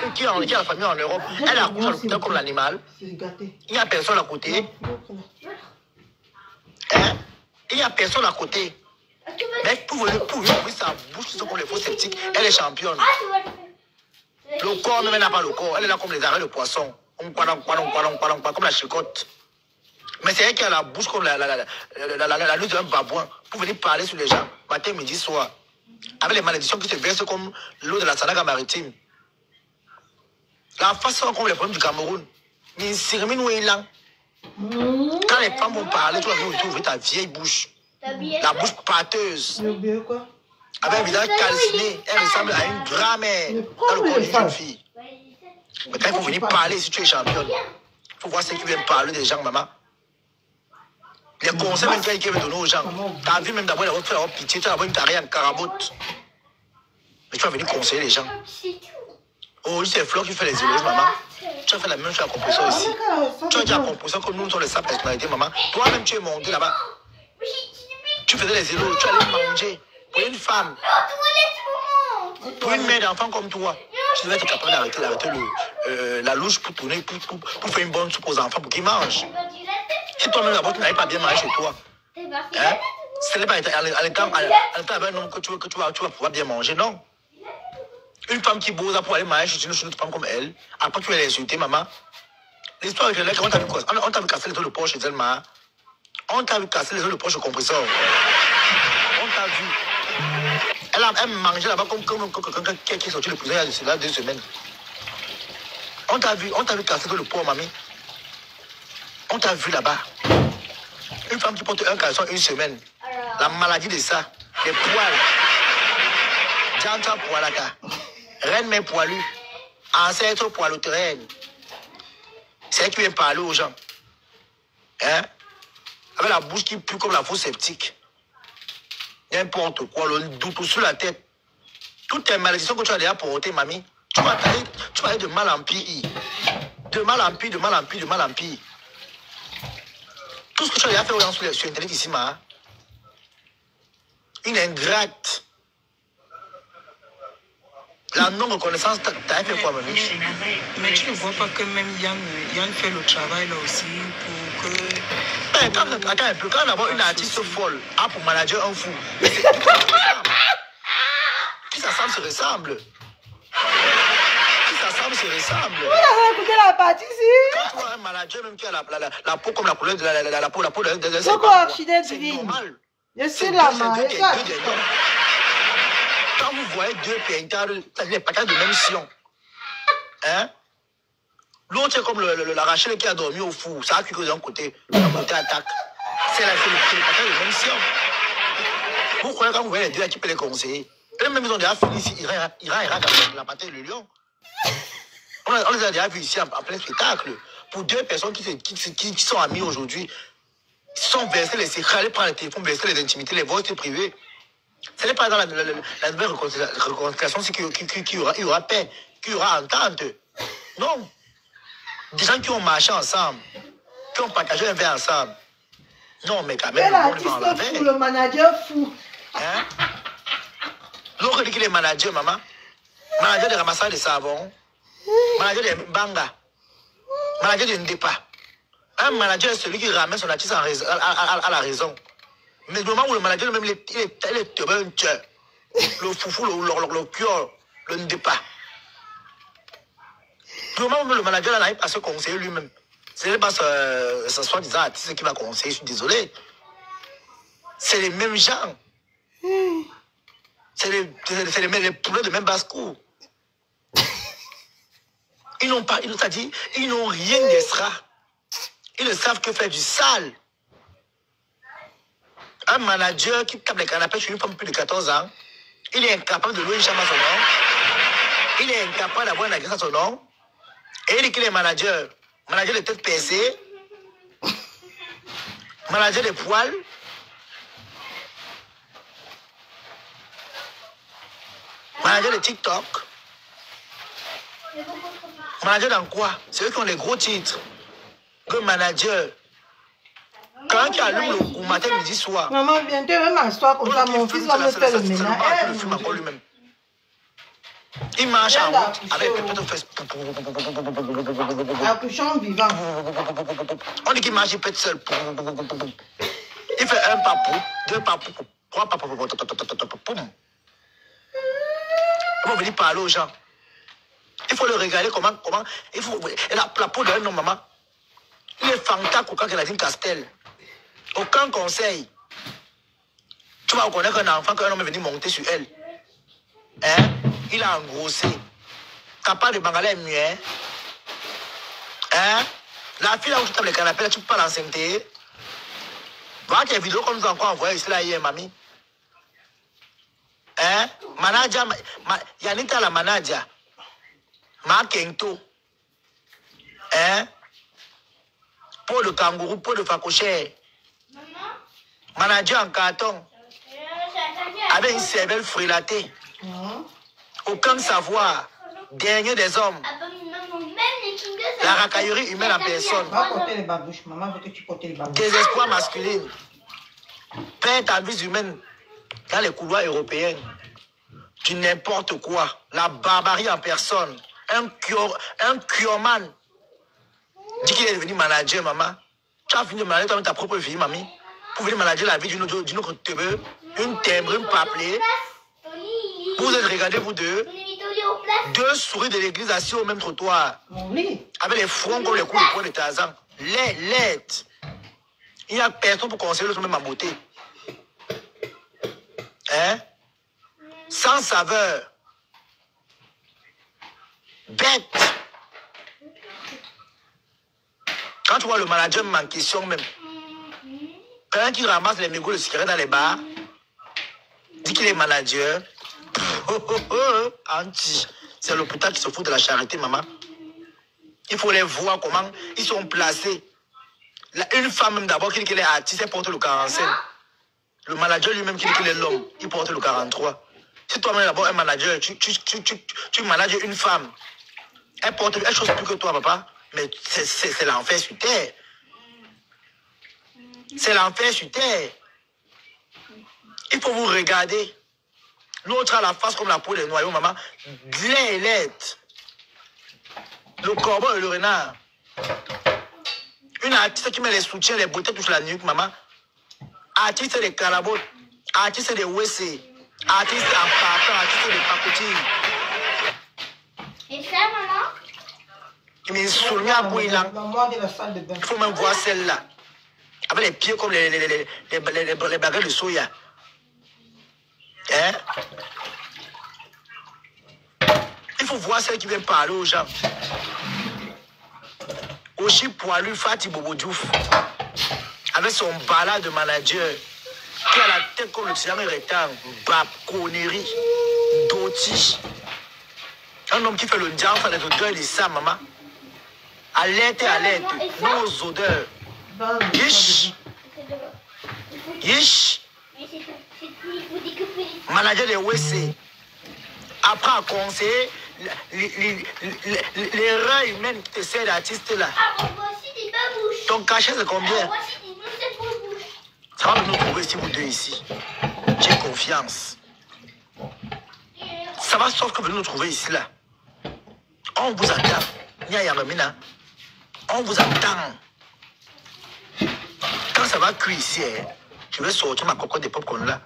Speaker 8: la famille en Europe, elle accouche à l'hôpital comme l'animal. Il n'y a personne à côté. Hein? Il n'y a personne à côté. Mais pour ouvrir sa bouche, c'est comme les faux sceptiques, elle est championne. Le corps, même elle n'a pas le corps. Elle est là comme les arrêts de poisson. Comme la chicotte. Mais c'est elle qui a la bouche comme la luce d'un babouin pour venir parler sur les gens, matin, midi, soir. Avec les malédictions qui se versent comme l'eau de la Sanaga maritime. La façon comme les problèmes du Cameroun. Quand les femmes vont parler, tu vas ouvrir ta vieille bouche. La bouche pâteuse. Avec un visage calciné, elle ressemble à une grand-mère dans le corps d'une jeune fille. Mais quand il faut venir parler, si tu es championne, il faut voir ceux qui viennent parler des gens, maman. Les conseils même qu'elle veut donner aux gens. Tu as vu même d'abord avoir pitié, tu as une carrière en carabote. Mais tu vas venir conseiller les gens. Oh, c'est Flore qui fait les éloges, maman. Tu as fait la même chose à la composition aussi. Tu as dit à la composition que nous sommes les sa personnalité, maman. Toi-même, tu es monté là-bas. Tu faisais les éloges, tu allais manger. Pour une femme, pour une mère d'enfant comme toi, tu devais être capable d'arrêter la louche pour tourner, pour faire une bonne soupe aux enfants pour qu'ils mangent. Si toi-même d'abord tu n'avais pas bien mangé chez toi, hein? Ce n'est pas à l'état avec un homme que tu vas pouvoir bien manger, non. Une femme qui bosse pour aller manger chez une femme comme elle, après tu vas l'insulter, maman. L'histoire avec elle, on t'a vu quoi? On t'a vu casser les os de poche chez elle, maman. On t'a vu casser les os de poche au compresseur. On t'a vu. Elle mangeait là-bas comme quelqu'un qui est sorti le prison il y a 2 semaines. On t'a vu casser le pot, mamie. On t'a vu là-bas. Une femme qui porte un caleçon 1 semaine. La maladie de ça. Les poils. Janta poilaka. Reine mais poilu. Ancêtre poiloterraine. C'est elle qui vient parler aux gens. Hein? Avec la bouche qui pue comme la fausse sceptique. N'importe quoi, le doute sur la tête. Toutes tes malédictions que tu as déjà portées, mamie, tu vas aller de mal en pire. De mal en pire, de mal en pire, de mal en pire. Tout ce que tu as déjà fait aux gens sur Internet ici, ma. Une ingrate. La non-reconnaissance, t'as fait quoi, mamie?
Speaker 5: Mais tu ne vois pas que même Yann fait le travail là aussi pour que...
Speaker 8: Attends un peu, quand on a une artiste folle, pour manager un fou, qui s'assemble se ressemble. Qui s'assemble se ressemble.
Speaker 2: Vous avez écouté la partie ici?
Speaker 8: Quand tu vois un manager même qui a la peau comme la couleur de la peau de
Speaker 2: c'est
Speaker 8: normal.
Speaker 2: Je suis là, ma.
Speaker 8: Quand vous voyez 2 painters, les patates de même sion. Hein? L'autre est comme la Rachel qui a dormi au four. Ça a cuit que d'un côté. L'autre côté attaque. C'est le patates de même sion. Vous croyez quand vous voyez les 2 qui peuvent les conseiller? Et même ils ont déjà fini ici. Irak, la patate et le lion. On les a déjà vus ici en plein spectacle. Pour 2 personnes qui sont amies aujourd'hui, ils sont versés les secrets, aller prendre le téléphone, verser les intimités, les voix privées. Ce n'est pas dans la nouvelle réconciliation qu'il y aura paix, qu'il y aura entente. Non. Des gens qui ont marché ensemble, qui ont partagé un verre ensemble. Non, mais quand même,
Speaker 2: le monde va en fou, le manager fou.
Speaker 8: Hein? L'autre dit qu'il est manager, maman. Manager de ramassage de savon. Manager de banga. Manager de ndepa. Un manager est celui qui ramène son artiste à la raison. Mais du moment où le manager même il est le foufou, le cœur, le ndépa. Du moment où le manager n'arrive pas à se conseiller lui-même. Ce n'est pas ce soi-disant artiste qui va conseiller, je suis désolé. C'est les mêmes gens. C'est les poulets de même basse-cour. Ils n'ont pas, ils n'ont rien d'extra. Ils ne savent que faire du sale. Un manager qui tape les canapés chez une femme plus de 14 ans, il est incapable de louer une chambre à son nom. Il est incapable d'avoir une agresse à son nom. Et il dit qu'il est manager. Manager de tête percée. Manager de poils. Manager de TikTok. Manager dans quoi? C'est eux qui ont les gros titres. Le manager. Quand tu allumes le matin, midi, soir.
Speaker 2: Maman, bientôt, même un soir comme ça, mon fils va me faire le ménage.
Speaker 8: Il marche en route avec peut-être fait.
Speaker 2: Accouchant vivant.
Speaker 8: On dit qu'il marche, il pète seul. Il fait un papou, deux papous, trois papous. On va venir parler aux gens. Il faut le regarder comment. Il faut. La peau d'un homme, maman. Il est fantasque quand elle a dit Castel. Aucun conseil. Tu vas reconnaître un enfant qu'un homme est venu monter sur elle. Hein? Il a engrossé. Capable de bangaler muet. Hein? La fille là où tu tapes les canapés, là, tu peux pas l'enceinte. Voilà qu'il y a une vidéo qu'on nous a encore envoyée ici là hier, mamie. Hein? Manager, Yanita la manager. Ma Kento. Hein? Peau de kangourou, peau de facochère. Manager en carton. Avec une cervelle frilatée. Aucun savoir. Dernier des hommes. La racaillerie humaine en personne.
Speaker 2: Va porter les babouches. Maman veut que tu portes les babouches.
Speaker 8: Désespoir masculin. Peinte en vie humaine dans les couloirs européens. Du n'importe quoi. La barbarie en personne. Un curman. Dis qu'il est devenu manager, maman. Tu as fini de manager toi-même ta propre fille, mamie. Pour venir manager la vie d'une autre teubeux, une timbre, une paplée. Vous êtes regardés, vous deux. Deux souris de l'église assis au même trottoir. Avec les fronts comme les coups de poing de Tarzan. L'aide. Il n'y a personne pour conseiller le même en beauté. Hein? Sans saveur. Bête. Quand tu vois le manager en question même, quelqu'un qui ramasse les mégots de cigarettes dans les bars, dit qu'il est manager. Anti. C'est l'hôpital qui se fout de la charité, maman. Il faut les voir comment ils sont placés. Une femme même d'abord qui dit qu'elle est artiste, elle porte le 45. Le manager lui-même qui dit qu'il est l'homme, il porte le 43. Si toi-même d'abord un manager, tu manages une femme, elle porte elle chose plus que toi, papa. Mais c'est l'enfer sur terre. C'est l'enfer sur terre. Il faut vous regarder. L'autre a la face comme la peau des noyaux, maman. Glailette. Le corbeau et le renard. Une artiste qui met les soutiens, les beautés touchent la nuque, maman. Artiste des carabotes. Artiste des WC. Artiste en partant, artiste des pacotilles.
Speaker 9: Et ça, maman?
Speaker 8: Mais il faut même voir celle-là. Avec les pieds comme les baguettes de soya. Hein? Il faut voir celle qui vient parler aux gens. Aussi poilu Fati Bobo Diouf. Avec son balade de manager. Qui a la tête comme le triangle rectangle. Bab, connerie. Doti. Un homme qui fait le diable, fait les odeurs et ça, maman. Alerte, alerte. Nos odeurs. Yish. Yish. Manager de WC. Après à conseiller les reins humains qui te servent d'artiste là. Ton cachet c'est combien? Ça va nous trouver si vous deux ici. J'ai confiance. Ça va sauf que vous nous trouver ici là. On vous attend. On vous attend. va cuire ici, hein, je vais sortir ma cocotte de popcorn là.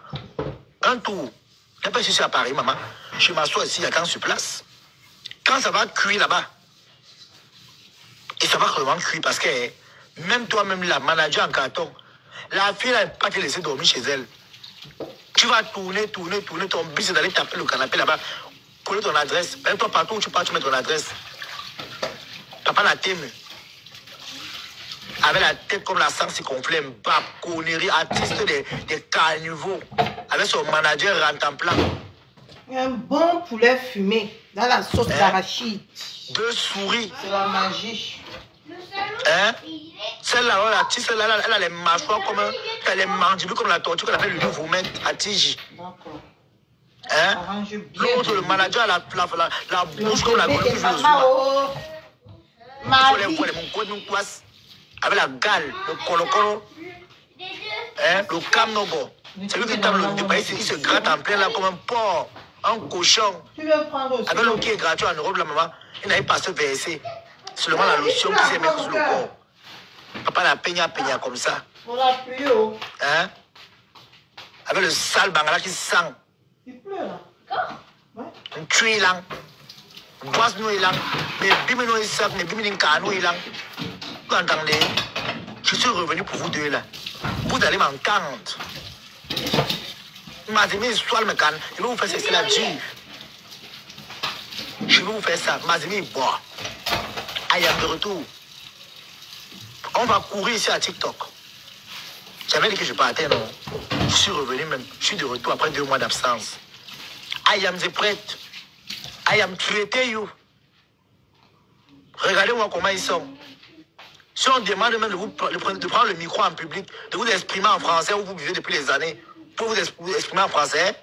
Speaker 8: Un tour. Je n'ai pas ici à Paris, maman. Je m'assois ici, il y a quand sur place. Quand ça va cuire là-bas, et ça va vraiment cuire parce que même toi-même, la manager en carton, la fille n'a pas te laisser dormir chez elle. Tu vas tourner, ton but c'est d'aller taper le canapé là-bas, coller ton adresse. Même toi, partout où tu pars, tu mets ton adresse. Papa la thème. Avec la tête comme la sang circonflexe, bab, connerie, artiste des carnivaux. Avec son manager rentre en plan.
Speaker 2: Un bon poulet fumé dans la sauce d'arachide.
Speaker 8: 2 souris.
Speaker 2: C'est la magie.
Speaker 8: Hein? Celle-là, l'artiste, elle a les mâchoires comme elle les mandibules comme la tortue qu'on appelle le vomit à tige.
Speaker 2: D'accord.
Speaker 8: Hein? L'autre, le manager a la bouche comme la grenouille. Il faut les voir, mon code nous passe. Avec la gale, le colo-colo, hein, le camnogo. C'est lui qui tape le pays, il se gratte en plein là comme un porc, un cochon. Avec l'eau qui est gratuit en Europe, la maman, il n'avait pas se verser. Seulement la lotion qui s'est mise sur le corps. Papa la peigna comme ça.
Speaker 2: On l'a plus haut.
Speaker 8: Hein? Avec le sale bangala qui sent.
Speaker 2: Il pleut là.
Speaker 8: Un tue là. Boisse nous là. Mais bimino il sait, mais bimino cano il là. Vous entendez? Je suis revenu pour vous deux là. Vous allez m'entendre. Mazimi, soit le mécan. Je vais vous faire cesser la gifle. Je vais vous faire ça. Mazimi, bois. Ayam de retour. On va courir ici à TikTok. J'avais dit que je partais, non? Je suis revenu même. Je suis de retour après 2 mois d'absence. Ayam est prête. Ayam traité, you. Regardez-moi comment ils sont. Si on demande même de prendre le micro en public, de vous exprimer en français où vous vivez depuis les années, pour vous exprimer en français,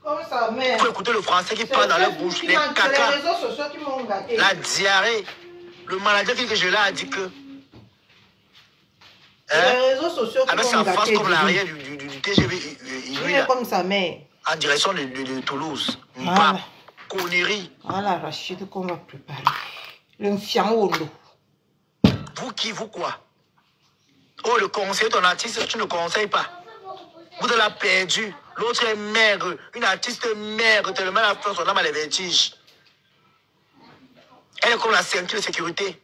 Speaker 2: Comme ça, mais...
Speaker 8: il faut écouter le français qui parle dans leur bouche, les caca,
Speaker 2: les réseaux sociaux qui m'ont gâté.
Speaker 8: la diarrhée. Le manager que je l'ai a dit que...
Speaker 2: Les réseaux sociaux qui
Speaker 8: avec
Speaker 2: m'ont
Speaker 8: sa
Speaker 2: gâté.
Speaker 8: face comme l'arrière du TGV,
Speaker 2: Il est comme sa mère.
Speaker 8: en direction de Toulouse.
Speaker 2: Voilà.
Speaker 8: Connerie.
Speaker 2: Voilà, Rachid, qu'on va préparer. Le fian au lot.
Speaker 8: Vous qui, vous quoi? Oh, le conseiller, ton artiste, tu ne conseilles pas. Vous de la perdu. L'autre est maigre. Une artiste maigre, tellement elle a fait son âme à les vertiges. Elle est comme la ceinture de sécurité.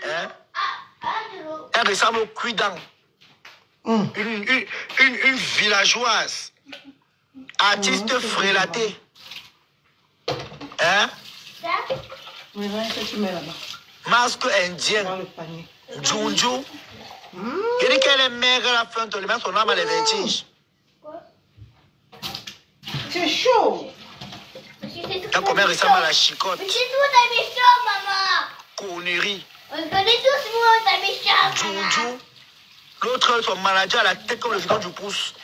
Speaker 8: Hein? Elle ressemble au cuidant. Une villageoise. Artiste frélatée. Hein?
Speaker 2: Mais que tu mets là-bas.
Speaker 8: Masque indien.
Speaker 2: Dans le panier.
Speaker 8: Djoundjou. Il dit qu'elle est maigre à la fin, de mettre son âme à les vertiges.
Speaker 2: C'est chaud.
Speaker 8: Elle comment elle ressemble à la chicotte.
Speaker 9: Mais c'est nous, t'as méchant, maman.
Speaker 8: Connerie.
Speaker 9: On se connaît tous, moi, t'as méchant.
Speaker 8: Djoundjou. L'autre, son manager a la tête comme le gitan du pouce.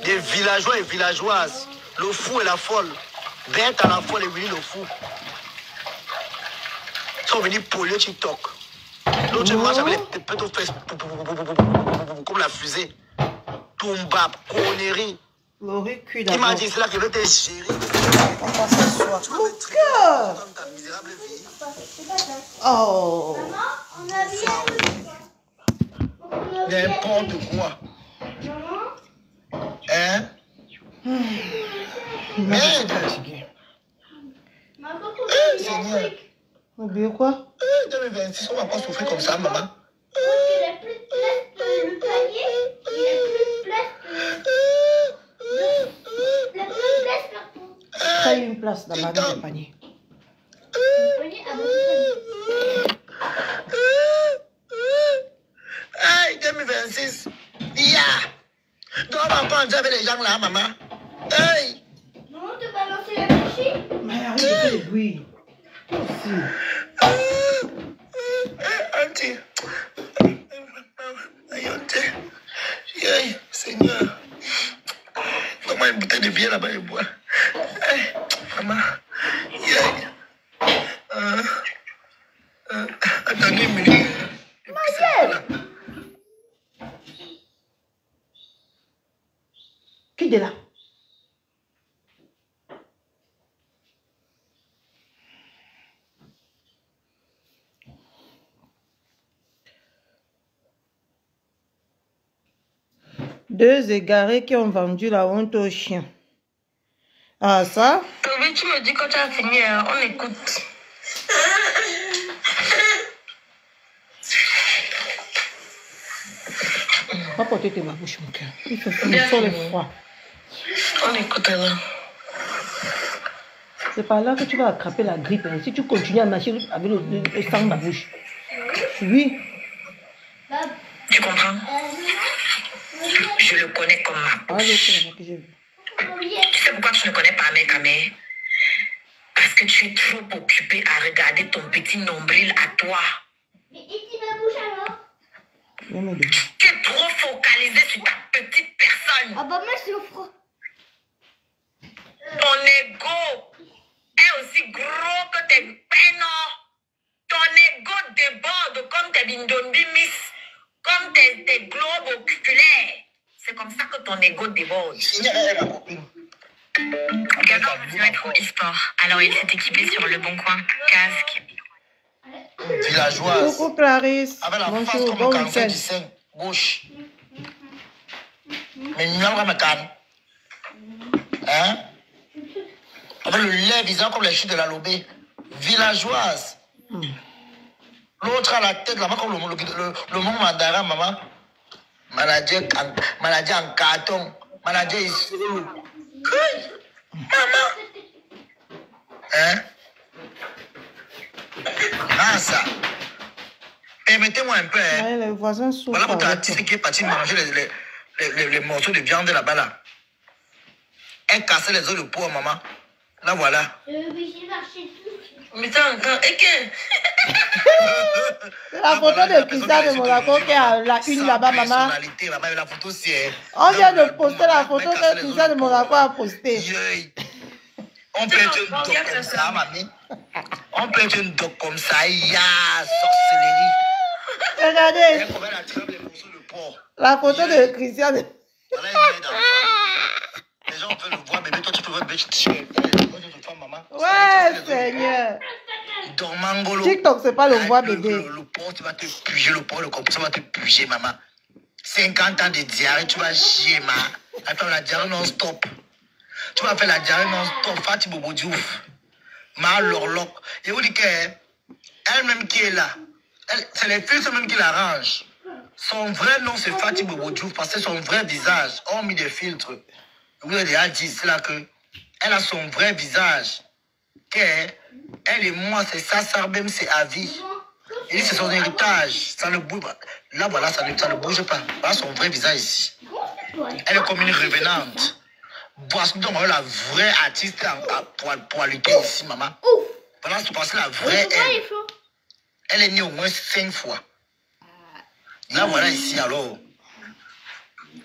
Speaker 8: Des villageois et villageoises. Le fou et la folle. Bête à la folle et Willy le fou. Ils sont venus polluer TikTok. L'autre marche avec les pètes aux fesses. Comme la fusée. Toumbab, connerie.
Speaker 2: Laurie cuit
Speaker 8: Il
Speaker 2: d'abord.
Speaker 8: m'a dit, c'est là que je vais te gérer.
Speaker 2: On va s'asseoir. Mon cœur.
Speaker 8: Dans ta misérable vie.
Speaker 2: Oh.
Speaker 9: Maman, on a bien.
Speaker 8: N'importe quoi.
Speaker 9: Maman,
Speaker 8: Hein?
Speaker 2: Mais je suis fatiguée.
Speaker 9: maman, on a bien un
Speaker 8: Seigneur.
Speaker 9: truc.
Speaker 2: Oubliez quoi?
Speaker 8: 2026, on va pas souffrir comme ça, maman.
Speaker 9: Il a plus de place que le panier. Il a plus de place que... Il a plus de place partout.
Speaker 2: Crée une place dans ma vie de panier.
Speaker 9: Le panier a beaucoup de...
Speaker 8: Aïe, 2026. Ya! Donc, on va pas entrer avec les gens là, maman. Aïe!
Speaker 9: Maman, te balancer la machine.
Speaker 2: Mais arrête de bruit. Si.
Speaker 8: Auntie. Aïe, auntie. Aïe, Seigneur. Donne-moi une bouteille de bière là-bas et bois. Aïe, maman. Aïe. Attendez une minute.
Speaker 2: Qui est là? 2 égarés qui ont vendu la honte aux chiens. Ah, ça?
Speaker 3: Toby, tu me dis quand tu as fini, hein, on écoute.
Speaker 2: Va porter tes babouches, mon cœur. Il fait froid.
Speaker 3: On écoute alors.
Speaker 2: C'est par là que tu vas attraper la grippe. Hein. Si tu continues à marcher avec le sang de la bouche. Oui.
Speaker 1: Tu comprends? Je le connais comme ma bouche.
Speaker 2: Que j'ai vu.
Speaker 1: Tu sais pourquoi tu ne connais pas mec Amé? Parce que tu es trop occupé à regarder ton petit nombril à toi.
Speaker 9: Mais ici ma bouche alors?
Speaker 1: Tu es trop focalisé sur ta petite personne.
Speaker 9: Ah bah moi c'est au froid.
Speaker 1: Ton ego est aussi gros que tes pénons. Ton ego déborde comme tes bindondimis, comme tes globes oculaires. C'est comme ça que ton ego déborde. Gabor veut être au e-sport. Alors il s'est équipé sur le bon coin. Casque.
Speaker 8: Villageoise.
Speaker 2: Coucou Clarisse.
Speaker 8: Avec la face
Speaker 2: Bonjour,
Speaker 8: comme
Speaker 2: bon
Speaker 8: le cancer
Speaker 2: week-end.
Speaker 8: du sein gauche. Mais il n'y a pas de canne. Hein? Avec le lait visant comme les chutes de la lobée. Villageoise. L'autre à la tête là-bas comme le monde mandarin, maman. Maladie en carton. Maladie ici. Maman. Hein? Ah ça. Permettez-moi un peu. Hein.
Speaker 2: Ouais, les voisins souffrent.
Speaker 8: Voilà votre artiste qui est parti manger les morceaux de viande là-bas là. Elle cassait les os de porc, maman. Là voilà.
Speaker 9: Mais j'ai marché tout.
Speaker 3: Mais t'as encore. Et que.
Speaker 2: La photo de Christian de Monaco qui est à la une là-bas, maman.
Speaker 8: La photo, c'est...
Speaker 2: On vient de poster la photo que Christian de Monaco a postée.
Speaker 8: On peut être une doc comme ça, mamie. On peut être une doc comme ça. Il y a sorcellerie.
Speaker 2: Regardez. La photo de Christian de...
Speaker 8: Les gens peuvent le voir, bébé. Toi, tu peux voir, bébé.
Speaker 2: Ouais, Seigneur.
Speaker 8: Dormangolo.
Speaker 2: TikTok, c'est pas le voix bébé.
Speaker 8: Le porc, tu vas te puger. Le porc, le compresseur va te puger, maman. 50 ans de diarrhée, tu vas chier, ma. Attends, la diarrhée non-stop. Tu vas faire la diarrhée non-stop. Fatih Bobo Diouf. Ma Lorloc. Et vous dites qu'elle-même qui est là, c'est les filtres même qui l'arrangent. Son vrai nom, c'est Fatih Bobo Diouf, parce que son vrai visage, on mis des filtres. Vous avez déjà dit, c'est là que elle a son vrai visage. Elle et moi, c'est ça, même c'est à vie. Et c'est son héritage. Ça ne bouge pas. Là, voilà, ça ne bouge pas. Voilà son vrai visage ici. Elle est comme une revenante. Voici donc la vraie artiste pour lutter ici, maman. Voilà, c'est parce que la vraie elle est née au moins 5 fois. Là, voilà ici, alors.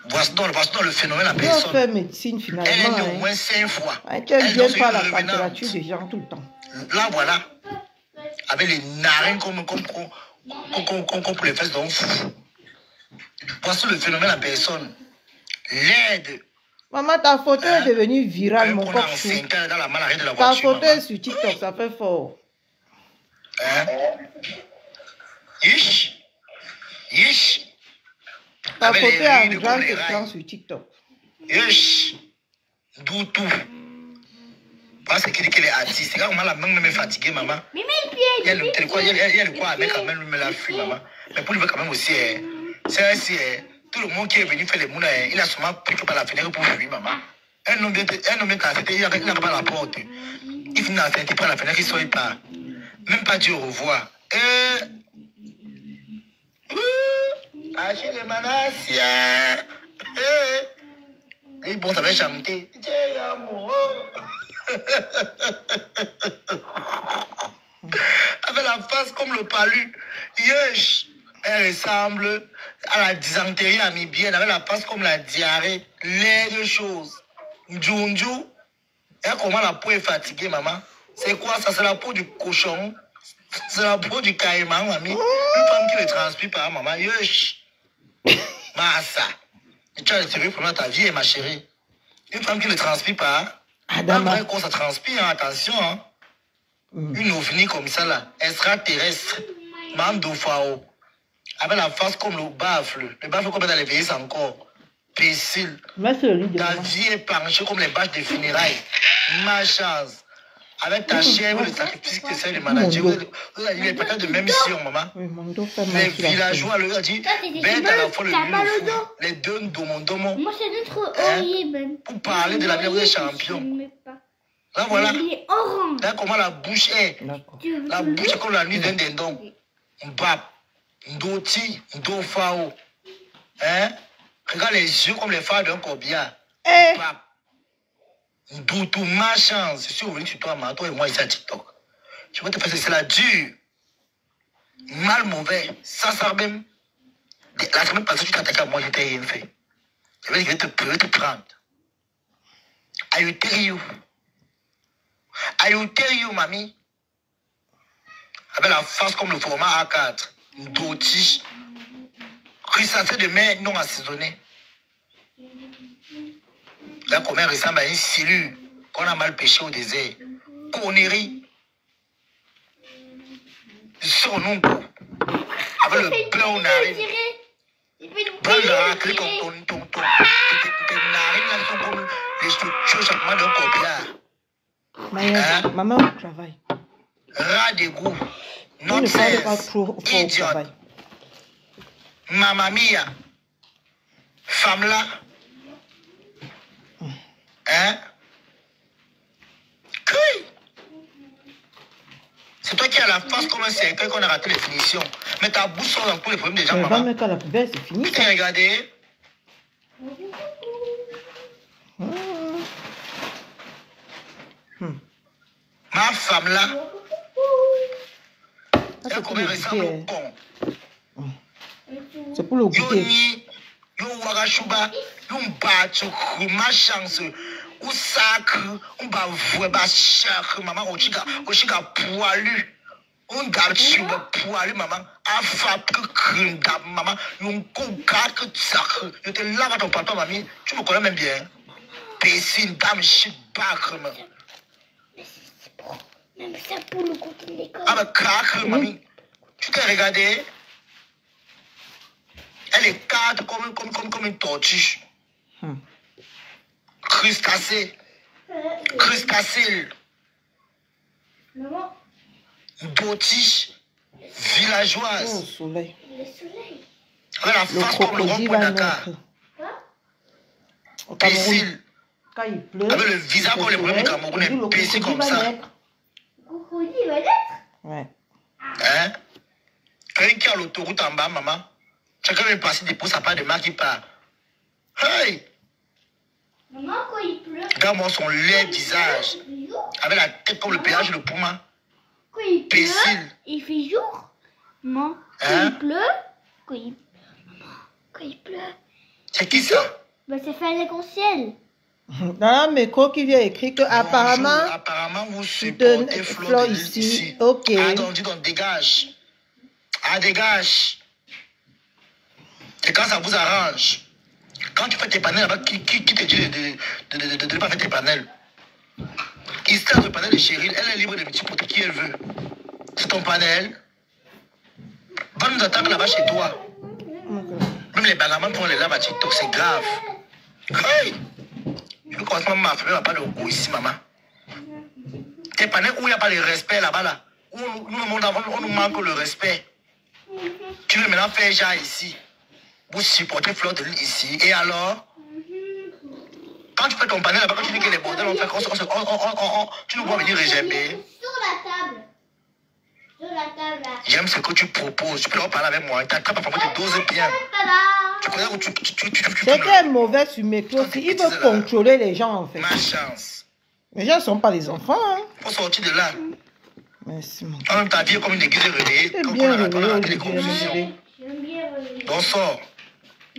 Speaker 8: Voici donc le phénomène à personne.
Speaker 2: On fait médecine finalement.
Speaker 8: Elle est née au moins 5 fois.
Speaker 2: Tu n'aimes pas la température des gens tout le temps.
Speaker 8: Là, voilà. Avec les narines comme pour les fesses d'un fou. Voici le phénomène à personne. L'aide.
Speaker 2: Maman, ta photo est devenue virale, mon coq. Ta photo est sur TikTok, ça fait fort.
Speaker 8: Hein? Yish. Yish.
Speaker 2: Ta photo est en grande écran sur TikTok.
Speaker 8: Yish. Doutou. Parce qu'il dit qu'elle est artiste. Regarde comment la main est fatiguée, maman.
Speaker 9: Mais mets le pied.
Speaker 8: Il y a le quoi avec quand même la fuite, maman. Mais pour lui, quand même aussi, c'est tout le monde qui est venu faire les moules, il a sûrement pris par la fenêtre pour fuir, maman. Un homme bien cassé, il n'a pas la porte. Il finit dans la fenêtre, il prend la fenêtre, il sort, il part. Même pas dit au revoir. Achille Manasia. Et bon, ça va chanter. Avec la face comme le palu. Yesh. Elle ressemble à la dysenterie namibienne avec la face comme la diarrhée. Les deux choses. Djoundjou. Et comment la peau est fatiguée, maman? C'est quoi ça? C'est la peau du cochon. C'est la peau du caïman, mamie. Une femme qui ne transpire pas, maman. Yesh. Massa. Tu as le pour ta vie, ma chérie. Une femme qui ne transpire pas. Adama. Quand ça transpire, hein, attention. Hein. Une ovni comme ça, là. Extraterrestre. Mando Fao. Avec la face comme le baffle. Le baffle comme dans les pays encore. imbécile.
Speaker 2: Merci le lit de
Speaker 8: Ta
Speaker 2: maman.
Speaker 8: vie est penchée comme les bâches de funérailles. Ma chance. Avec ta chèvre, le sacrifice que c'est le manager. Vous avez dit les patates de même sion, maman.
Speaker 2: Oui, mon dos fait mal.
Speaker 8: Les villageois leur ont dit, bête à la fois le lieu, les deux domo.
Speaker 9: Moi, c'est notre
Speaker 8: Hein?
Speaker 9: oreiller, Ben.
Speaker 8: Pour parler de la vie, vous êtes champion. Là, voilà.
Speaker 9: Il est orange.
Speaker 8: Là, comment la bouche est.
Speaker 2: D'accord.
Speaker 8: La bouche est comme la nuit d'un dindon. Mbap, ndoti, ndofao. Hein? Regarde les yeux comme les phares d'un corbillard.
Speaker 2: Eh.
Speaker 8: Mbap. Ndoutou, ma chance. Je suis revenu sur toi, toi et moi ici à TikTok. Je vais te faire c'est la dure. Mal mauvais. Ça sert même. La semaine passée, tu t'es attaqué à moi, je t'ai rien fait. Je vais te prendre. I will tell you. I will tell you, mamie. Avec la face comme le format A4. Ndoti. Rissacé de mer non assaisonné. Là, comme elle ressemble à une cellule qu'on a mal pêché au désert. Connerie. Son nom. Avec le blanc au narine. Blanc de raclée comme ton. Tes narines là sont comme les structures chaque d'un corbillard. Hein?
Speaker 2: Maman au travail.
Speaker 8: Rat d'égout.
Speaker 2: On ne parle pas trop fort au
Speaker 8: Idiote.
Speaker 2: travail.
Speaker 8: Mamma mia. Femme là. Hein? Oui. C'est toi qui as la face comme un cercueil qu'on a raté les finitions. Mais ta bouche sort dans tous les problèmes des gens,
Speaker 2: Mais va
Speaker 8: maman.
Speaker 2: mettre à la poubelle, c'est fini.
Speaker 8: Tu t'es regardé? Ma femme là, elle comment ressemble au con.
Speaker 2: C'est pour le goûter.
Speaker 8: Yoni, yo wagashuba, yo mbacho, ma chance, ou sacre, on va voir, ba chakre, maman, on chica poilu. On garde sur le poilu, maman, a fabrique, maman, yon coca que sacre. Je te lave à ton papa, mamie, tu me connais même bien. Pécine, dame, shit, bacre,
Speaker 9: Même ça pour le côté de l'école.
Speaker 8: ah, bah, craque, mamie. Tu t'es regardé? Elle est carte comme une tortue. Crustacée. Crustacée.
Speaker 9: Maman,
Speaker 8: Dotiche. Villageoise.
Speaker 2: Oh, soleil.
Speaker 9: le soleil.
Speaker 8: Avec la
Speaker 2: Le
Speaker 8: face comme le rond
Speaker 2: crocodile
Speaker 8: point
Speaker 2: va
Speaker 8: Dakar.
Speaker 2: naître. Au Cameroun,
Speaker 8: Pécile.
Speaker 2: quand il pleut,
Speaker 8: Avec le visage comme les premiers Camerounais.
Speaker 2: le
Speaker 8: Pécile
Speaker 2: crocodile
Speaker 8: comme
Speaker 2: va
Speaker 8: ça.
Speaker 2: naître.
Speaker 9: Crocodile va naître.
Speaker 2: Ouais.
Speaker 8: Hein? Quelqu'un qui a l'autoroute en bas, maman. Chacun vient passer des pouces à part de marque qui part. Hey!
Speaker 9: Maman, quand il pleut.
Speaker 8: Regarde-moi son laid visage. Avec la tête comme le péage de Pouma.
Speaker 9: Quand il pleut,
Speaker 8: Pécile.
Speaker 9: il fait jour. Maman, quand
Speaker 8: Hein?
Speaker 9: il pleut, Maman, quand il pleut,
Speaker 8: C'est qui ça?
Speaker 9: bah, ça fait un arc-en-ciel.
Speaker 2: Dans mes cours qui vient écrit que apparemment,
Speaker 8: Bonjour. Apparemment, vous
Speaker 2: tu donnes
Speaker 8: supportez
Speaker 2: Flo
Speaker 8: Flo de
Speaker 2: ici.
Speaker 8: ici.
Speaker 2: Ok.
Speaker 8: Ah, donc, dis donc, dégage. Ah, dégage. Et quand ça vous arrange, quand tu fais tes panels là-bas, qui te dit de ne pas faire tes panels? Histoire de panel de Cheryl, elle est libre de multiplier qui elle veut. C'est ton panel. Va nous attaquer là-bas chez toi. Même les bagamans pour les là-bas TikTok, c'est grave. Hey! Je veux commencer ma famille, pas de goût ici, maman. Tes panels où il n'y a pas de respect là-bas, là. Où on nous manque le respect. Tu veux maintenant faire genre ici. Vous supportez Fleur de Lille ici. Et alors? Quand tu fais ton panel là-bas, quand tu dis que les bordels on fait, tu nous vois venir régerber.
Speaker 9: Sur la table. Sur la table, là.
Speaker 8: J'aime ce que tu proposes. Tu peux leur parler avec moi. Ta carte, parfois, tu doses bien. Tu connais où tu
Speaker 2: c'est qu'elle est mauvaise sur mes clés aussi. Il veut contrôler les gens en fait.
Speaker 8: Ma chance.
Speaker 2: Les gens ne sont pas des enfants. Hein.
Speaker 8: Faut sortir de là.
Speaker 2: Merci mon
Speaker 8: En même temps, ta vie est comme une église réveillée.
Speaker 2: C'est
Speaker 8: Quand
Speaker 2: bien
Speaker 8: on a
Speaker 2: réveillé
Speaker 8: raté les
Speaker 2: aujourd'hui,
Speaker 8: confusions.
Speaker 2: bébé.
Speaker 9: J'aime bien.
Speaker 8: Donc sors.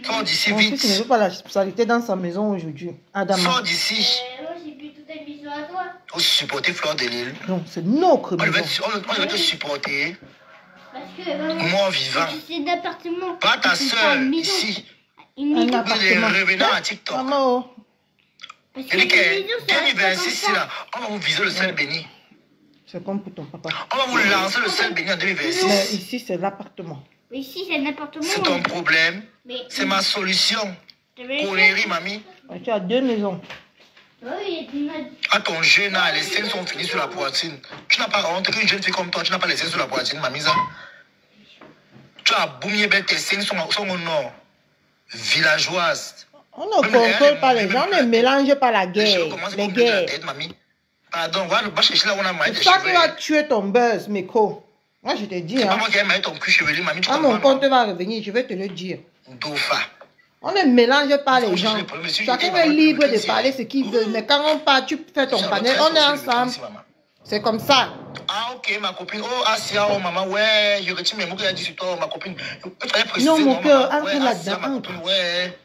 Speaker 8: Sors d'ici
Speaker 2: Mon fils ne
Speaker 8: vite.
Speaker 2: veut pas la responsabilité dans sa maison aujourd'hui. Adama.
Speaker 8: Sors d'ici.
Speaker 9: Moi, j'ai plus toute émission à toi.
Speaker 8: Vous supportez Fleur de Lille.
Speaker 2: Non, c'est notre
Speaker 8: On
Speaker 2: maison.
Speaker 8: devait te supporter.
Speaker 9: Parce que,
Speaker 8: Mort vivant.
Speaker 9: c'est d'appartement.
Speaker 8: Pas ta
Speaker 9: C'est pas
Speaker 8: soeur
Speaker 9: une maison.
Speaker 8: ici.
Speaker 9: Une
Speaker 2: Un
Speaker 9: maison.
Speaker 8: Vous êtes
Speaker 2: appartement.
Speaker 8: revenants à TikTok.
Speaker 2: Maman, oh.
Speaker 9: Parce
Speaker 8: Il dit
Speaker 9: que une maison,
Speaker 8: que
Speaker 9: ça reste
Speaker 8: 2026
Speaker 9: comme ça.
Speaker 8: là, on va vous viser le sel béni.
Speaker 2: C'est comme pour ton papa.
Speaker 8: On va vous lancer le sel béni en 2026.
Speaker 2: Mais ici, c'est l'appartement.
Speaker 9: Mais ici, c'est un appartement.
Speaker 8: C'est ton problème.
Speaker 9: Mais
Speaker 8: C'est ma solution. Colérie, mamie.
Speaker 2: Tu as 2 maisons.
Speaker 9: Oui,
Speaker 8: À ton jeune âge, les seins sont finis sur la poitrine. Tu n'as pas honte qu'une jeune fille comme toi, tu n'as pas les seins sur la poitrine, mamisa. Tu as boumé belle, tes seins sont au nord. Villageoise.
Speaker 2: On ne contrôle pas les gens, on ne mélange pas la guerre. Les guerres.
Speaker 8: Pardon, va chercher là où on a maillé tes
Speaker 2: C'est ça qui va
Speaker 8: cheveux.
Speaker 2: tuer ton buzz, Meko. Moi, je te dis.
Speaker 8: C'est pas
Speaker 2: Hein.
Speaker 8: moi qui ai maillé ton cul chevelu, mamie, tu
Speaker 2: Quand mon
Speaker 8: comprends,
Speaker 2: compte va revenir, je vais te le dire.
Speaker 8: Dofa.
Speaker 2: On ne mélange pas les gens.
Speaker 8: Monsieur,
Speaker 2: Chacun
Speaker 8: j'étais
Speaker 2: est libre de
Speaker 8: ici.
Speaker 2: parler ce qu'il veut. Mais quand on part, tu fais ton panel, on est ensemble. C'est comme ça.
Speaker 8: Ah, ok, ma copine. Oh, Asia, oh, maman, ouais, je retire mes mots qu'elle a dit sur toi, ma copine.
Speaker 2: Non, mon cœur, entre
Speaker 8: ouais,
Speaker 2: là-dedans,
Speaker 8: Asia, ma
Speaker 2: entre.
Speaker 8: copine, ouais.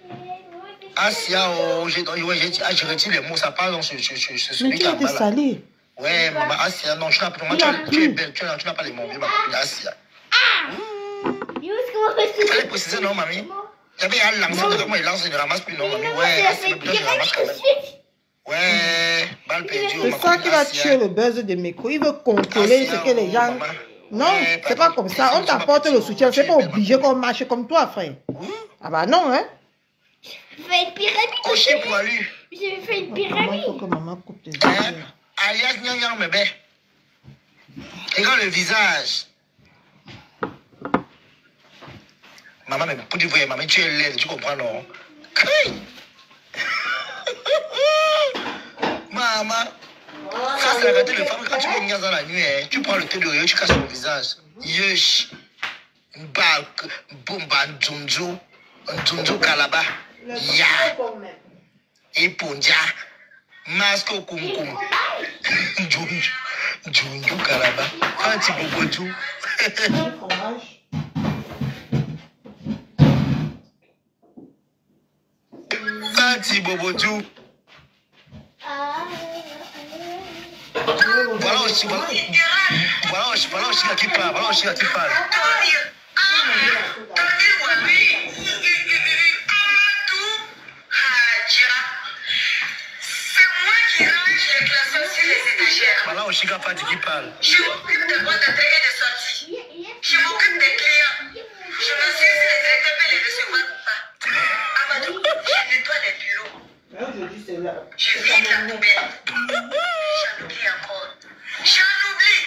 Speaker 8: Asia, oh, je retire les mots, ça parle dans ce
Speaker 2: Mais
Speaker 8: celui
Speaker 2: tu
Speaker 8: qui
Speaker 2: vas
Speaker 8: a
Speaker 2: te
Speaker 8: mal.
Speaker 2: salir.
Speaker 8: Ouais, maman, Asia, non, tu n'as pas, tu es belle, tu n'as pas les mots, ma copine, Asia. Il fallait préciser, non, mamie. Il y avait un lanceur de comment il lance, il ne ramasse plus, non, mamie. Ouais, Asia, je ramasse quand même. Ouais, balle perdue.
Speaker 2: C'est ça qui va tuer le buzz de Meko. Il veut contrôler ce que les gens... Non, c'est pas comme ça. On t'apporte le soutien. C'est pas obligé qu'on marche comme toi, frère. Ah bah non, hein.
Speaker 9: Je fais une pyramide.
Speaker 8: Cocher poilu.
Speaker 9: J'ai fait une
Speaker 2: Maman, il
Speaker 9: pyramide.
Speaker 2: faut que maman coupe tes yeux.
Speaker 8: Alias Nyang Mebe. Regarde le visage. Maman, mais pour dire vrai, maman, tu es laide, tu comprends, non? Crie. Maman. Ça, c'est la vérité de femme. Quand tu veux dans la nuit, hein, tu prends le thé de riz, tu casses le visage. Yesh. Mbak. Bomba. Nzunzu. Nzunzu Kalaba. Ya. Eponja. Masque au kumkum. Nzunzu Kalaba. Anti-bobotou. Anti-bobotou. Voilà aussi là qui parle. Voilà aussi là qui parle.
Speaker 1: C'est moi qui range les glaçons sur les étagères.
Speaker 8: Voilà aussi là qui parle.
Speaker 1: Je m'occupe des boîtes d'entrée et de sortie. Je m'occupe des clients. Je me suis si les directeurs peuvent les recevoir ou pas. Amadou, je nettoie les bureaux. Je vide la poubelle. J'en oublie encore. J'en oublie.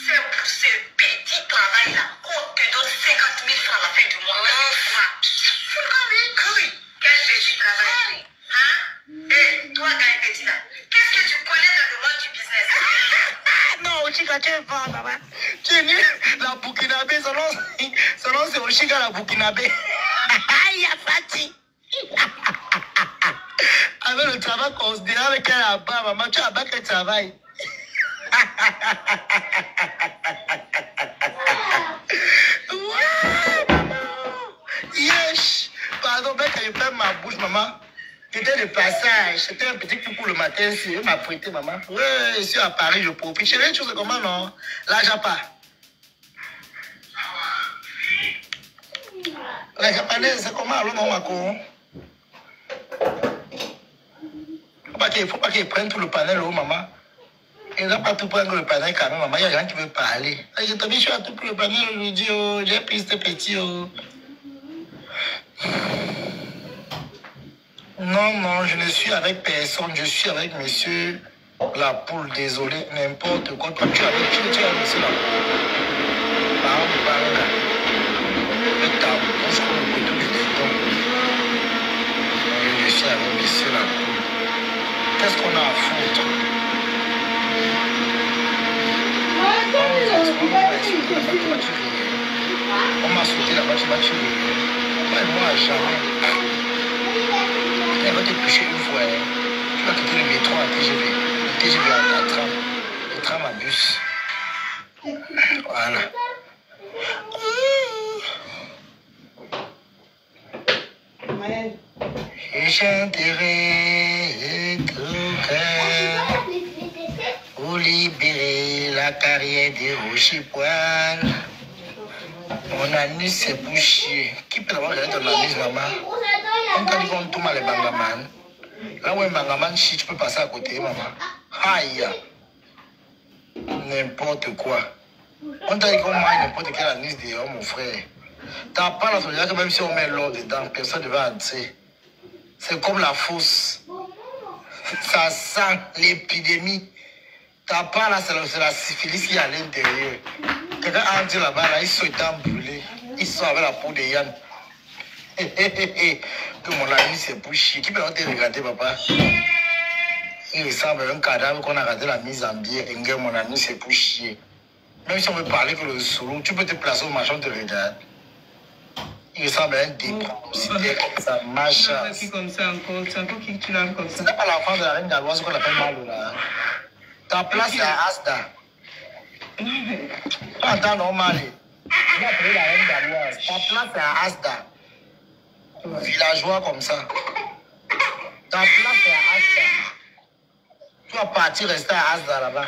Speaker 1: C'est pour ce petit travail-là qu'on te donne 50 000 francs à la fin du mois. Oui. Quel petit travail. Hein? Hé, toi, gars petit là, qu'est-ce que tu connais dans le monde du business?
Speaker 8: Non, Oshika, tu es fort, maman. Tu es nul. La Burkinabé, son nom c'est Oshika la Burkinabé. Aïe, Fati. Avec le travail considérable avec elle là-bas, maman, tu as bas quel travail. Ouais, maman. Yes. Pardon, mais quand je ferme ma bouche, maman. C'était le passage. C'était un petit coup pour le matin. Il m'a prêté, maman. Ouais, je suis à Paris, je profite. Chérie, tu sais comment, non? Là, j'ai pas. La japonaise, c'est comment, alors, non, Mako? Faut pas qu'ils prennent tout le panel, oh, maman. Ils n'ont pas tout prendre le panel quand même, maman. Il y a des gens qui veulent parler. Je te dis, je suis à tout pour le panel aujourd'hui, oh. J'ai pris ce petit, oh. Non, je ne suis avec personne. Je suis avec monsieur la poule, désolé, n'importe quoi. Toi, tu es avec monsieur la poule. Le tabou, je crois le couteau du déton. Je suis avec monsieur la poule. Qu'est-ce qu'on a à foutre? On m'a sauté là-bas, tu m'as tué. Moi, jamais. Elle va te toucher une fois. Tu vas quitter le métro à TGV. Le TGV à tram. Le tram à bus. Voilà. Et chanterai tout cœur pour libérer la carrière des rochers-poils. Mon anus c'est bouché. Qui peut avoir l'air de l'anus, maman? On t'a dit qu'on tourne les bangaman. Là où un bangaman, si tu peux passer à côté, maman. Aïe. N'importe quoi. On t'a dit qu'on mange n'importe quel anus dehors, mon frère. T'as pas la solidarité que même si on met l'eau dedans, personne ne va entrer. C'est comme la fosse. Ça sent l'épidémie. T'as pas là, c'est la syphilis qui est à l'intérieur. Quelqu'un entre là-bas, là, ils sont brûlés. Ils sont avec la peau de Yann. Que mon ami c'est pour chier. Qui peut te regarder, papa? Il ressemble à un cadavre qu'on a raté la mise en biais. Et mon ami c'est pour chier. Même si on veut parler que le solo, tu peux te placer au machin de regarde. Il ressemble à un dépressif. Ça marche.
Speaker 5: C'est comme ça encore. C'est encore qui tu l'as comme ça.
Speaker 8: C'est pas l'enfant de la reine galloise qu'on appelle Malo là. Ta place c'est à Asda. Attends, normal. On va appeler la reine galloise. Ta place c'est à Asda. Villageois comme ça. Ta place c'est à Asda. Tu vas partir rester à Asda là-bas.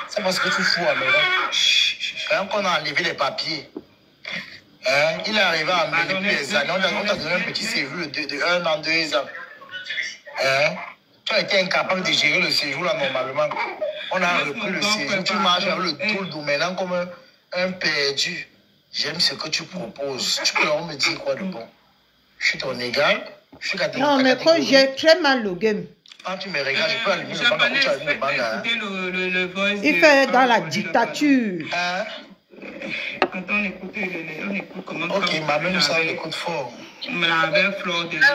Speaker 8: C'est parce que tu fous à Méron. Quand on a enlevé les papiers, hein, il est arrivé à Méron depuis des années. On t'a donné un petit séjour de 1 an, 2 ans. Hein? Tu as été incapable de gérer le séjour là normalement. On a repris le séjour. Tu marches avec le tout maintenant comme un perdu. J'aime ce que tu proposes. Tu peux leur me dire quoi de bon? Je suis ton égal. Je suis catégorie.
Speaker 2: Non, mais quand j'ai très mal le game.
Speaker 8: Quand tu me regardes, je peux allumer le banc. Tu allumes le banc.
Speaker 2: Il fait dans la dictature.
Speaker 8: Hein?
Speaker 5: Quand on écoute comment.
Speaker 8: Ok, maman nous ça, on écoute fort.
Speaker 5: Avec fleur de l'eau.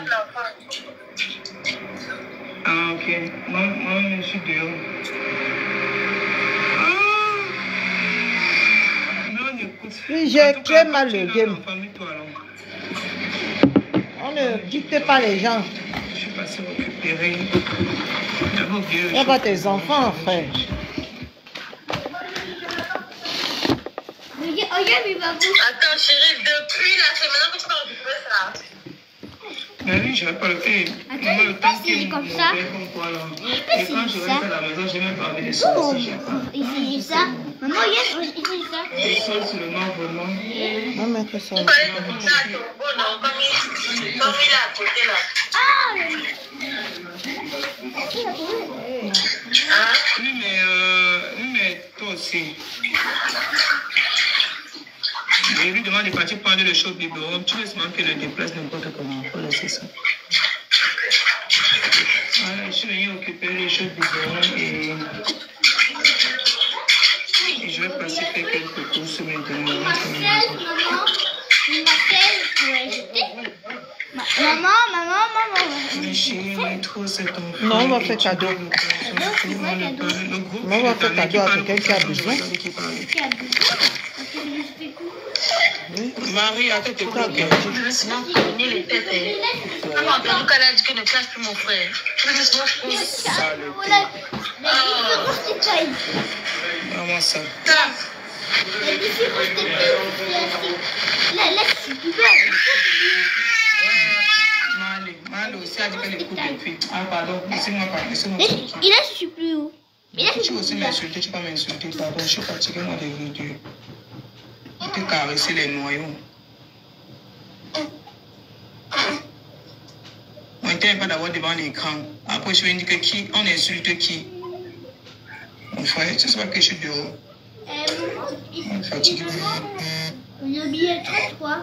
Speaker 5: Ah, ok. Moi, je suis dehors.
Speaker 2: Oui, j'ai très mal le game. On ne dicte pas les gens.
Speaker 5: Je suis passé récupérer.
Speaker 2: Il n'y a pas tes enfants, frère.
Speaker 9: Regarde, il va vous.
Speaker 3: Attends, chérie, depuis là, c'est maintenant que tu vas récupérer ça.
Speaker 5: Mais oui, je vais pas le faire.
Speaker 9: Attends, il passe, il est comme ça.
Speaker 5: Et quand je reste à la maison, je vais même pas envie de sortir.
Speaker 9: Il fait ça. Maman, regarde, il fait ça.
Speaker 5: Je sors sur le nom vraiment.
Speaker 2: Non, mais que ça.
Speaker 3: Il fallait que tu fasses ton bon, non, comme il est à côté là.
Speaker 9: Ah,
Speaker 3: Hein?
Speaker 5: Oui, mais toi aussi. Je lui demande de partir prendre le show biberon. Tu laisses manquer le déplace n'importe comment. Faut laisser ça. Voilà, je suis venu occuper le show biberon et je vais passer faire quelques courses maintenant.
Speaker 9: maman,
Speaker 5: Mais chérie, mais trop cet enfant.
Speaker 2: Non, on va faire cadeau. Non, on va faire cadeau à quelqu'un qui a besoin.
Speaker 5: Marie, attends, t'es bloqué.
Speaker 3: Sinon, prenez les têtes. Quand on a entendu qu'elle a dit qu'elle ne classe plus mon frère.
Speaker 5: Comment ça? Mal aussi a dit qu'elle écoute depuis. Ah, pardon, laissez-moi parler.
Speaker 9: Il a su plus où?
Speaker 5: Tu aussi m'insulter, tu peux m'insulter, pardon, je suis fatigué, moi, de vidéos. Je t'ai caressé les noyaux. On n'était pas d'avoir devant l'écran. Après, je vais dire que qui, on insulte qui. Mon frère, tu sais pas que je suis dehors. Je suis fatigué.
Speaker 9: On a oublié 33.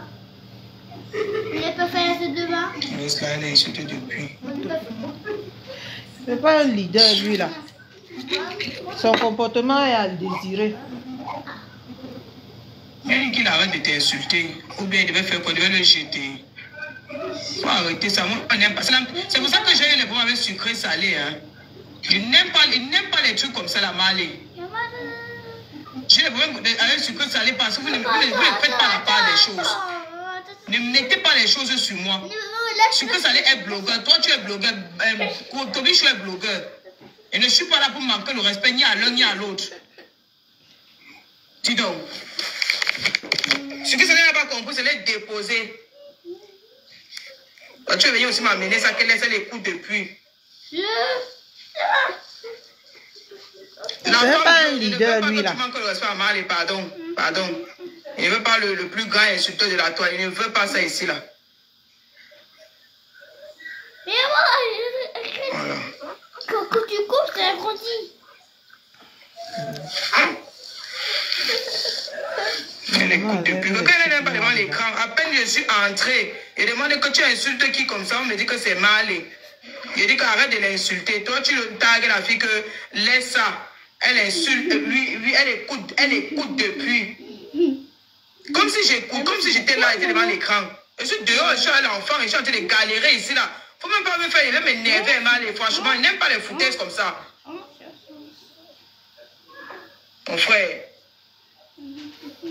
Speaker 9: Il n'a pas fait assez devant.
Speaker 5: Laisse là, elle est insultée depuis.
Speaker 2: C'est pas un leader, lui, là. Son comportement est à désirer.
Speaker 5: Il dit qu'il arrête de t'insulter. Ou bien il devait faire quoi? Il devait le jeter. Faut arrêter ça. Moi, on n'aime pas. C'est pour ça que j'ai eu les problèmes avec sucré salé. Hein. Il n'aime pas les trucs comme ça, la Malé. J'ai les problèmes avec sucré salé parce que vous ne faites pas la part des choses. Ne mettez pas les choses sur moi. Sucré salé est blogueur. Toi, tu es blogueur. Tobichou est blogueur. Et ne suis pas là pour manquer le respect ni à l'un ni à l'autre. Dis donc. Ce que ça n'a pas compris, c'est les déposer. Tu es venu aussi m'amener ça, qu'elle laisse les coups depuis.
Speaker 2: C'est pas un leader, lui, là.
Speaker 5: Tu manques le respect à Marley, pardon. Il ne veut pas le plus grand insulteur de la toile. Il ne veut pas ça ici, là.
Speaker 9: Mais moi,
Speaker 5: Voilà.
Speaker 9: quand tu cours, ça grandit.
Speaker 5: Mais Elle écoute depuis. Quand elle n'est pas devant l'écran, à peine je suis entrée, et demande que tu insultes qui comme ça, on me dit que c'est mal. Je dis qu'arrête de l'insulter. Toi, tu le tagues la fille que laisse ça. Elle insulte, lui, elle écoute depuis. Comme si j'écoute, comme si j'étais là, devant l'écran. Je suis dehors, je suis à l'enfant, je suis en train de galérer ici, là. Faut même pas me faire, il va m'énerver mal, et franchement, il n'aime pas les foutaises comme ça. Mon frère.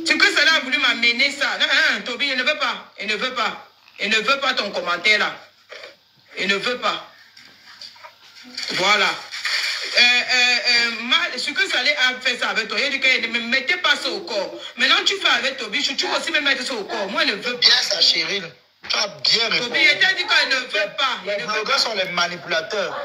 Speaker 5: C'est que cela a voulu m'amener ça. Non, Toby, il ne veut pas. Il ne veut pas. Il ne veut pas ton commentaire là. Il ne veut pas. Voilà. Ce que ça allait faire ça avec toi, il dit que ne me mettez pas ça au corps. Maintenant, tu fais avec Toby, tu peux aussi me mettre ça au corps. Moi, il ne veut pas.
Speaker 8: Bien ça, chérie. Tu as bien répondu.
Speaker 5: Toby, il t'a dit qu'il ne veut pas.
Speaker 8: Les blogueurs sont les manipulateurs.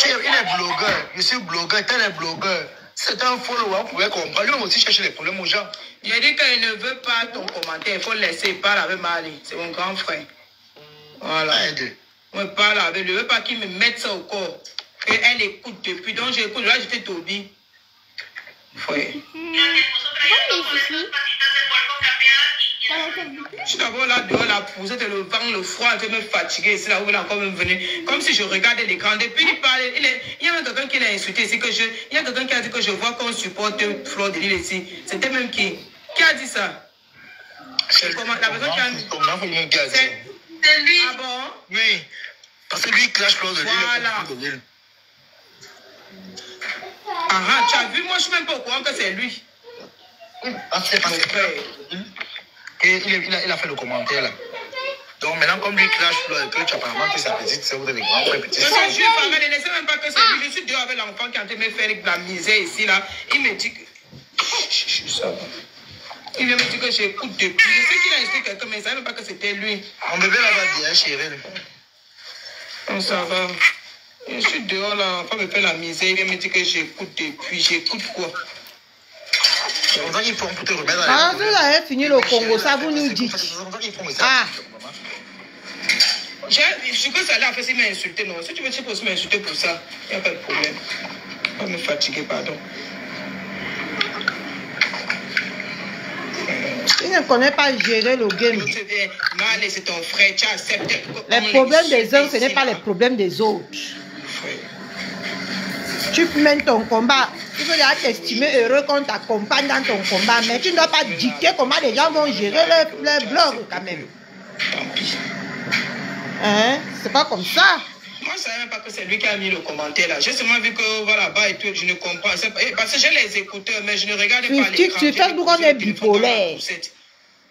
Speaker 8: Il est blogueur. Je suis blogueur. Tel est blogueur. C'est un follower, on pouvait comprendre. Lui aussi chercher les problèmes aux gens.
Speaker 5: Il a dit qu'il ne veut pas ton commentaire. Il faut le laisser. Il parle avec Mali. C'est mon grand frère. Voilà. Moi, je parle avec lui. Je ne veux pas qu'il me mette ça au corps. Et elle écoute depuis. Donc, j'écoute. Là, j'étais Toby. Frère. Je suis d'abord là, dehors, la poussette, le vent, le froid, je me fatiguer. C'est là où il a encore même venu. Comme si je regardais l'écran. Depuis, il parle. Il y a quelqu'un qui l'a insulté ici. Il y a quelqu'un qui a dit que je vois qu'on supporte Fleur de Lille ici. C'était même qui? Qui a dit ça? C'est comment? La personne qui a dit. C'est lui. Ah bon?
Speaker 8: Oui. Parce que lui, il clash Fleur de Lille.
Speaker 5: Voilà. Ah, tu as vu? Moi, je ne suis même pas au courant que c'est lui.
Speaker 8: Ah, c'est parce que il a fait le commentaire là. Donc maintenant, comme lui clash Fleur, que tu as apparemment que sa petite sœur ou les grands frères petits.
Speaker 5: Je suis juif, ne laissez même pas que c'est lui. Je suis dehors avec l'enfant qui est en train de me faire de la misère ici là. Il me dit que. Ça va. Il vient me dire que j'écoute depuis. Je sais qu'il a insulté quelqu'un, mais il ne savait même pas que c'était lui.
Speaker 8: Mon bébé là-bas bien, chérie.
Speaker 5: Donc ça va. Je suis dehors là, l'enfant me fait la misère. Il vient me dire que j'écoute depuis. J'écoute quoi?
Speaker 2: Ah, vous avez fini le Congo, ça vous nous dites. Ah.
Speaker 5: Ce que ça l'a fait, c'est m'insulter, non. Si tu veux, tu peux aussi m'insulter pour ça. Il n'y a pas de problème. Pas me fatiguer, pardon.
Speaker 2: Il ne connaît pas gérer le game.
Speaker 5: Malé, c'est ton frère, tu acceptes.
Speaker 2: Les problèmes des uns, ce n'est pas les problèmes des autres. Tu mènes ton combat. Tu peux déjà t'estimer heureux qu'on t'accompagne dans ton combat, mais tu ne dois pas dicter comment les gens vont gérer leur blog quand même.
Speaker 5: Tant pis.
Speaker 2: Hein? C'est pas comme ça.
Speaker 5: Moi, je ne savais même pas que c'est lui qui a mis le commentaire là. J'ai seulement vu que voilà, bas et tout, je ne comprends pas. Parce que j'ai les écouteurs, mais je ne regarde pas l'écran.
Speaker 2: Sur Facebook, on est bipolaire.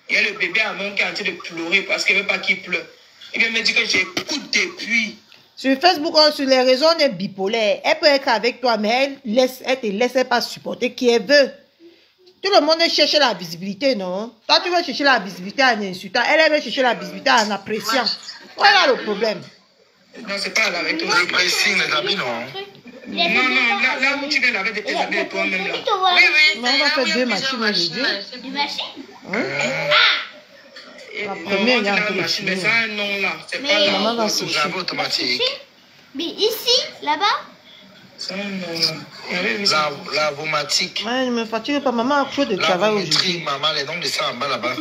Speaker 5: Il y a le bébé à mon qui est en train de pleurer parce qu'il ne veut pas qu'il pleure. Il vient me dire que j'écoute depuis.
Speaker 2: Sur Facebook, sur les réseaux, on est bipolaire. Elle peut être avec toi, mais elle ne te laisse pas supporter qui elle veut. Tout le monde cherche la visibilité, non? Toi, tu veux chercher la visibilité en insultant. Elle veut chercher la visibilité en appréciant. Voilà le problème.
Speaker 5: Non, c'est pas avec toi.
Speaker 8: Le pressing, les habits, non?
Speaker 5: Non, là où tu viens avec tes habits de toi-même là.
Speaker 9: Oui, oui.
Speaker 2: Mais on va faire deux machines aujourd'hui.
Speaker 9: Des machines?
Speaker 2: La première, il y a un peu de
Speaker 5: machine, mais ça a un nom là. C'est pas
Speaker 2: la maman va
Speaker 8: La
Speaker 2: sécher.
Speaker 8: automatique.
Speaker 9: Mais ici, là-bas?
Speaker 5: C'est un nom là.
Speaker 8: La vomatique.
Speaker 2: Ouais, ne me fatigue pas. Maman a trop de
Speaker 8: La
Speaker 2: travail
Speaker 8: vométrie,
Speaker 2: aujourd'hui.
Speaker 8: maman, les noms de ça en bas là-bas.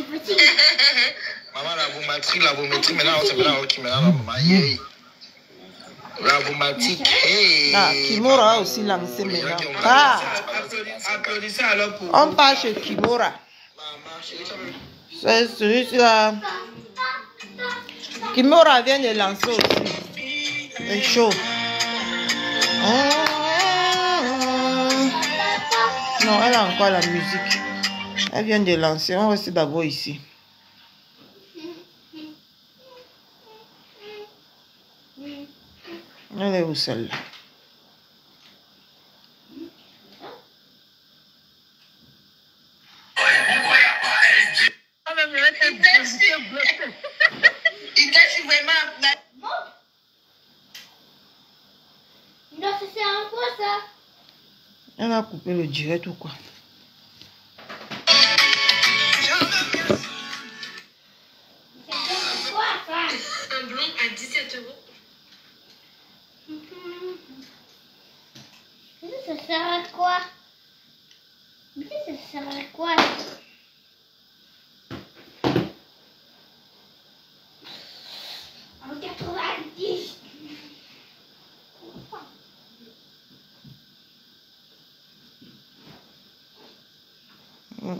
Speaker 8: Maman, la vométrie, maintenant, c'est maintenant qui maintenant, maman, yeah. La vomatique, hey.
Speaker 2: Ah, Kimora a aussi lancé maintenant. Ah,
Speaker 5: Applaudissez alors pour.
Speaker 2: on part chez Kimora. C'est celui-là. Kimora vient de lancer aussi. C'est chaud. Non, elle a encore la musique. Elle vient de lancer. On reste d'abord ici. Elle est où celle-là?
Speaker 5: Il t'a vraiment.
Speaker 9: Non, ça sert à quoi ça?
Speaker 2: Elle a coupé le direct ou quoi?
Speaker 3: Un blond à 17 €.
Speaker 9: Ça sert à quoi? Mais ça sert à quoi?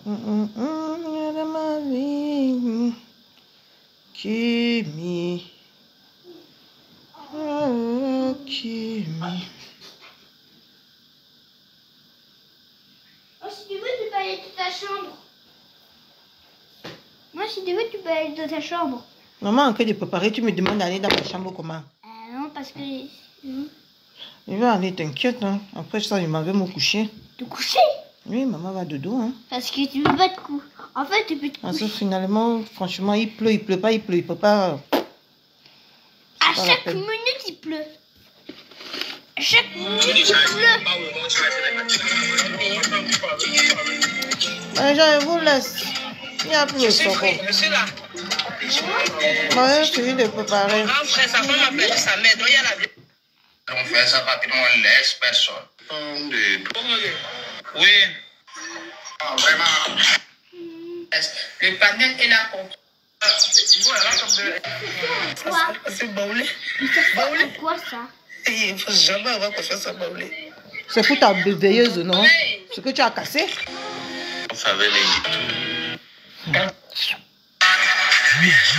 Speaker 2: De ma vie. Kimi. Kimi.
Speaker 9: Oh, si tu veux, tu peux aller dans ta chambre. Moi, si tu veux, tu peux aller dans ta chambre.
Speaker 2: Maman, en train de préparer, tu me demandes d'aller dans ma chambre comment?
Speaker 9: Non, parce que...
Speaker 2: Je vais aller, t'inquiète. Hein. Après ça, je m'en vais me coucher.
Speaker 9: Te coucher?
Speaker 2: Oui, maman va dodo. Hein.
Speaker 9: Parce que tu veux pas te coucher. En fait, tu peux te coucher.
Speaker 2: Parce que finalement, franchement, il pleut pas, il peut pas.
Speaker 9: À chaque minute, il pleut. À chaque minute, il pleut.
Speaker 2: Je vous laisse. Il n'y a plus de soko.
Speaker 5: Je suis là.
Speaker 2: Moi, je suis de préparer.
Speaker 5: Grand frère, sa femme a perdu sa mère, donc il y a la vie.
Speaker 6: On fait ça rapidement, on laisse personne. Oui. Ah, vraiment.
Speaker 1: Le panel est là pour...
Speaker 9: Quoi?
Speaker 5: C'est baoulé.
Speaker 9: C'est quoi ça?
Speaker 5: Il faut jamais avoir confiance à baoulé.
Speaker 2: C'est pour ta veilleuse, non? Ce que tu as cassé?
Speaker 6: Vous savez les...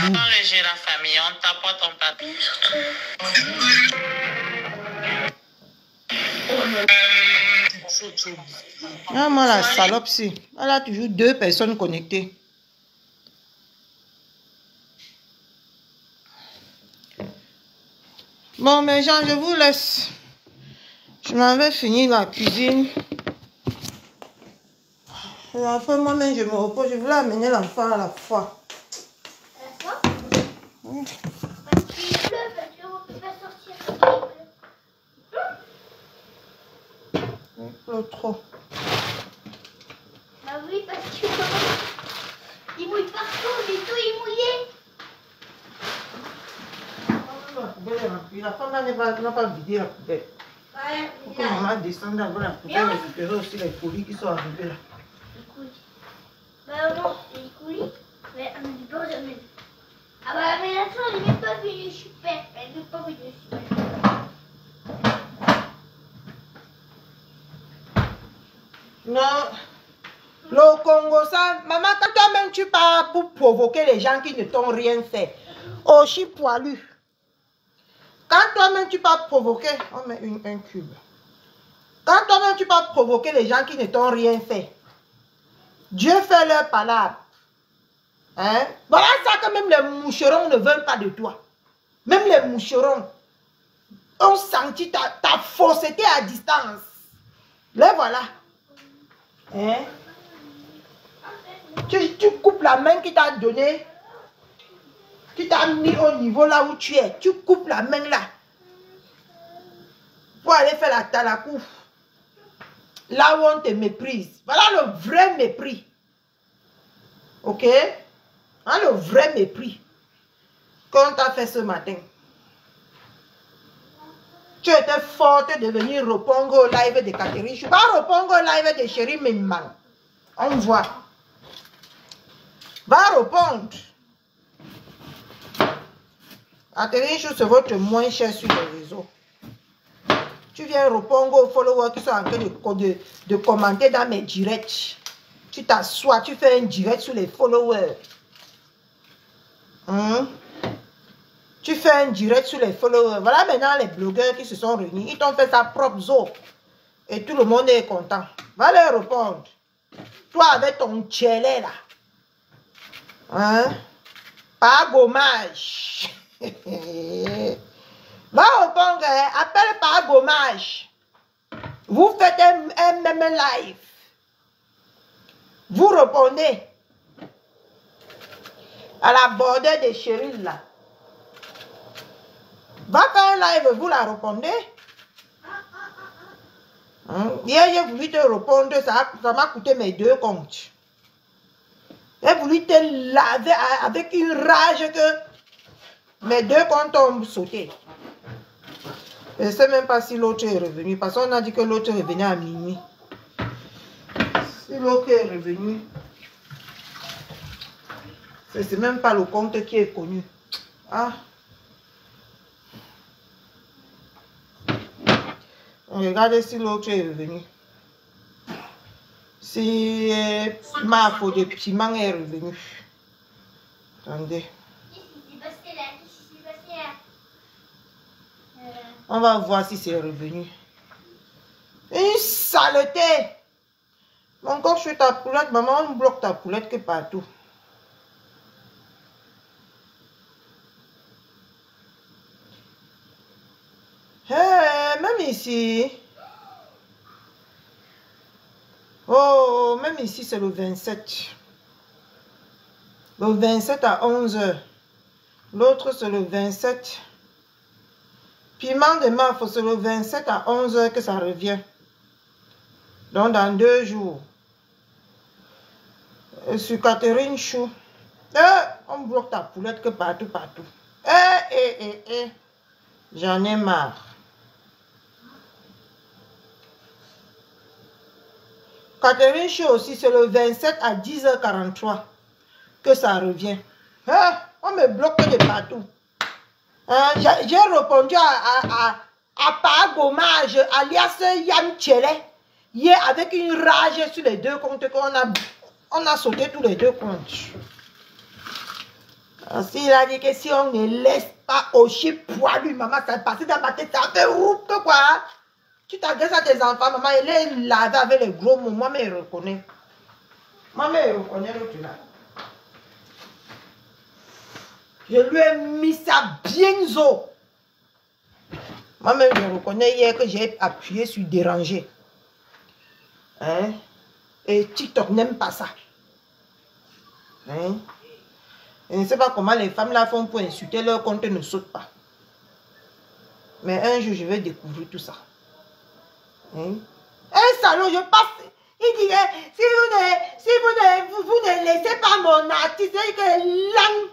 Speaker 1: Comment réagir la famille? On t'apporte ton papier.
Speaker 2: Ah, moi, la salope, si. Elle a toujours 2 personnes connectées. Bon, mes gens, je vous laisse. Je m'en vais finir la cuisine. Et après, moi-même, je me repose. Je voulais amener l'enfant à la fois.
Speaker 9: D'accord? Parce qu'il pleut, parce qu'on ne peut pas sortir.
Speaker 2: Il pleut trop.
Speaker 9: Bah oui, parce que il mouille partout, les tout est mouillé.
Speaker 2: La femme n'a pas vidé la poubelle.
Speaker 9: Voilà,
Speaker 2: Faut que maman descende avant la poubelle et récupérer aussi les colis qui sont arrivés là.
Speaker 9: les couilles. Bah non, les couilles. Mais on dit pas aux amis. Ah bah mais la soeur, elle n'est même pas venue super. Elle n'est pas venue super.
Speaker 2: Non. Le Congo, ça, maman, quand toi-même tu pars pour provoquer les gens qui ne t'ont rien fait. Aussi poilu. Quand toi-même tu pars provoquer, on met un cube. Quand toi-même tu pars provoquer les gens qui ne t'ont rien fait. Dieu fait leur palabre. Hein? Voilà ça que même les moucherons ne veulent pas de toi. Même les moucherons ont senti ta fausseté à distance. Les voilà. Hein? Tu coupes la main qui t'a donné, qui t'a mis au niveau là où tu es. Tu coupes la main là. Pour aller faire la talakou. Là où on te méprise. Voilà le vrai mépris. Ok? Hein, le vrai mépris qu'on t'a fait ce matin. Tu étais forte de venir répondre au live de Catherine. Je ne vais pas répondre au live de Chérie Mimman. On voit. Va répondre. Catherine, c'est votre moins cher sur les réseaux. Tu viens répondre aux followers qui sont en train de commenter dans mes directs. Tu t'assois, tu fais un direct sur les followers. Tu fais un direct sur les followers. Voilà maintenant les blogueurs qui se sont réunis. Ils t'ont fait sa propre zone. Et tout le monde est content. Va leur répondre. Toi avec ton tchélé là. Hein? Pas gommage. Va répondre. Appelle par gommage. Vous faites un même live. Vous répondez. À la bordée de Cheryl là. Va faire un live, vous la répondez. Hier, j'ai voulu te répondre, ça m'a coûté mes 2 comptes. J'ai voulu te laver avec une rage que mes 2 comptes ont sauté. Je ne sais même pas si l'autre est revenu, parce qu'on a dit que l'autre est revenu à minuit. Si l'autre est revenu, c'est même pas le compte qui est connu. Ah. Regardez si l'autre est revenu. C'est ma faute de piment est revenu. Attendez. On va voir si c'est revenu. Une saleté. Encore sur ta poulette, maman, on bloque ta poulette que partout. Même ici. Oh, même ici, c'est le 27. Le 27 à 11h. L'autre, c'est le 27. Piment de Mafo, c'est le 27 à 11h que ça revient. Donc, dans 2 jours. Et sur Catherine Chou. On bloque ta poulette que partout, partout. J'en ai marre. Catherine Chou aussi, c'est le 27 à 10h43 que ça revient. On me bloque de partout. J'ai répondu à Pagomage, alias Yann Tchele, hier avec une rage sur les 2 comptes qu'on a sauté tous les 2 comptes. Il a dit que si on ne laisse pas Oshi poilu, maman, ça est passé dans ma tête, ça fait ouf, quoi. Tu t'agresses à tes enfants, maman, elle est lavée avec les gros mots. Moi, mais elle reconnaît. Maman, elle reconnaît l'autre là. Je lui ai mis ça bien zo. Moi-même, je reconnais hier que j'ai appuyé sur déranger. Hein? Et TikTok n'aime pas ça. Hein? Je ne sais pas comment les femmes là font pour insulter, leur compte ne saute pas. Mais un jour, je vais découvrir tout ça. Hein? Un salaud, je passe. Il dit que si vous ne laissez pas mon artiste, c'est que langue.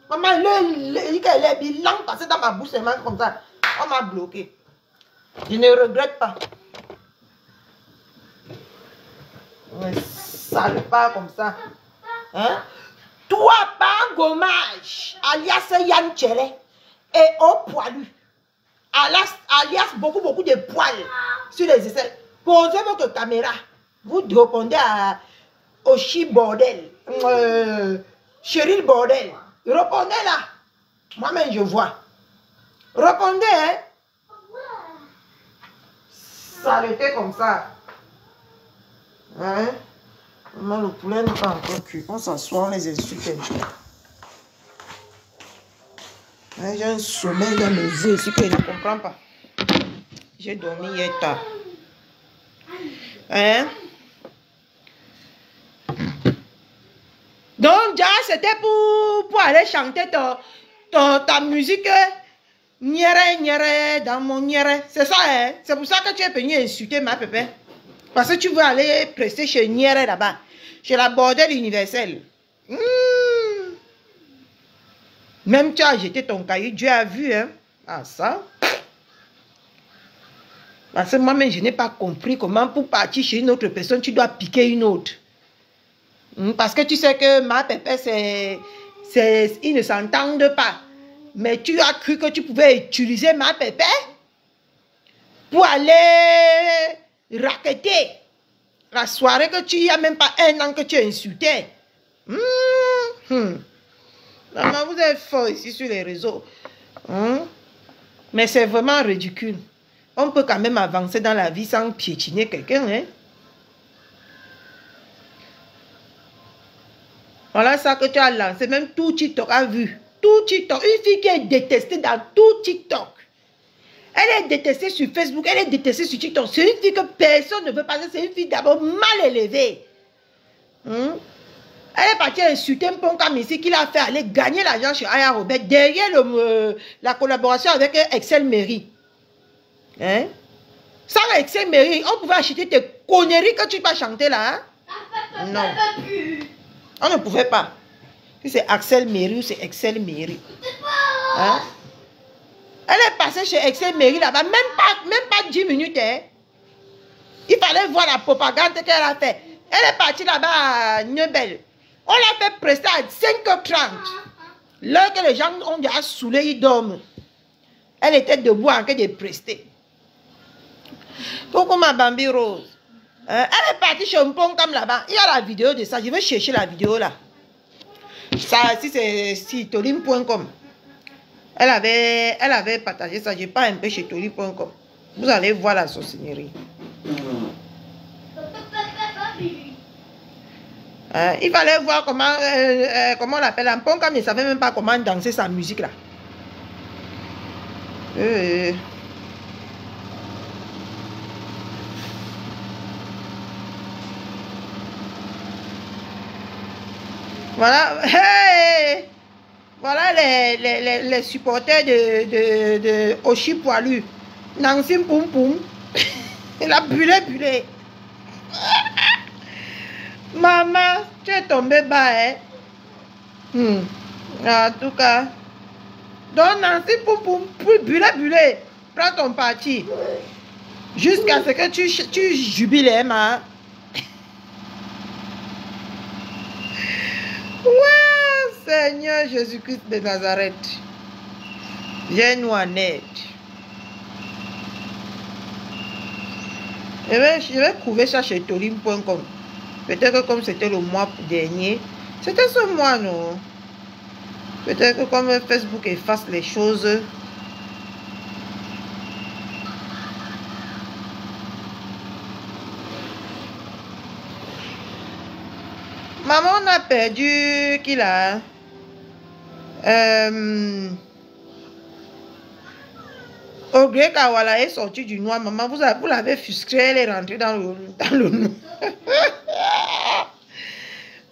Speaker 2: Maman, il est bilan passé dans ma bouche, c'est même comme ça. On m'a bloqué. Je ne regrette pas. Ça ne part comme ça. Hein? Toi, pas gommage, alias Yann Tchele, et au poilu, alias beaucoup de poils sur les aisselles. Posez votre caméra. Vous répondez à Oshi Bordel, Cheryl Bordel. Répondez là. Moi-même, je vois. Répondez, hein. Ça arrêtait comme ça. Hein? Maman, le poulet n'est pas encore cuit. On s'assoit, on les insulte. Hein, j'ai un sommeil dans mes yeux ici que je ne comprends pas. J'ai dormi hier tard. Hein? Donc, déjà, c'était pour aller chanter ta musique. Niere, niere, dans mon niere. C'est ça, hein? C'est pour ça que tu es venu insulter ma pépé. Parce que tu veux aller prester chez Niere là-bas. Chez la bordelle universelle. Même tu as jeté ton cahier, Dieu a vu, hein? Ah, ça. Parce que moi-même, je n'ai pas compris comment pour partir chez une autre personne, tu dois piquer une autre. Parce que tu sais que ma pépé, ils ne s'entendent pas. Mais tu as cru que tu pouvais utiliser ma pépé pour aller racketter la soirée que tu n'as même pas 1 an que tu as insulté. Maman, vous êtes fort ici sur les réseaux. Mais c'est vraiment ridicule. On peut quand même avancer dans la vie sans piétiner quelqu'un, hein? Voilà ça que tu as lancé. Même tout TikTok a vu. Tout TikTok. Une fille qui est détestée dans tout TikTok. Elle est détestée sur Facebook. Elle est détestée sur TikTok. C'est une fille que personne ne veut passer. C'est une fille d'abord mal élevée. Elle est partie insulter un pont comme ici qu'il a fait aller gagner l'argent chez Aya Robert derrière la collaboration avec Excel Mairie. Hein? Sans Excel Mairie, on pouvait acheter tes conneries que tu vas chanter là. Hein? Non. On ne pouvait pas. Si c'est Axel Mairie ou c'est Excel Mairie. Hein? Elle est passée chez Excel Mairie là-bas, même pas 10 minutes. Hein? Il fallait voir la propagande qu'elle a fait. Elle est partie là-bas à Nebel. On l'a fait prester à 5h30. L'heure que les gens ont déjà saoulé, ils dorment. Elle était debout en train de prester. Coucou ma Bambi Rose. Elle est partie chez un pont comme là-bas. Il y a la vidéo de ça. Je vais chercher la vidéo là. Ça, si c'est sur tolim.com. Elle avait partagé ça. Je pars un peu chez tolim.com. Vous allez voir la sorcellerie. Il fallait voir comment on l'appelle. Un pont comme il ne savait même pas comment danser sa musique là. Voilà, hey! Voilà les supporters de Oshi Poilu. Nancy Poum Poum. Il a bulé. Maman, tu es tombée bas, hein? En tout cas. Donc Nancy Poum Poum, bulé. Prends ton parti. Jusqu'à ce que tu jubiles, hein, ma. Ouais, Seigneur Jésus-Christ de Nazareth, viens-nous en aide. Je vais trouver ça chez tolim.com. Peut-être que comme c'était le mois dernier, c'était ce mois, non? Peut-être que comme Facebook efface les choses. Maman, on a perdu qui là? Ogre Kawala est sorti du noir. Maman, vous l'avez fusqué, elle est rentrée dans le noir.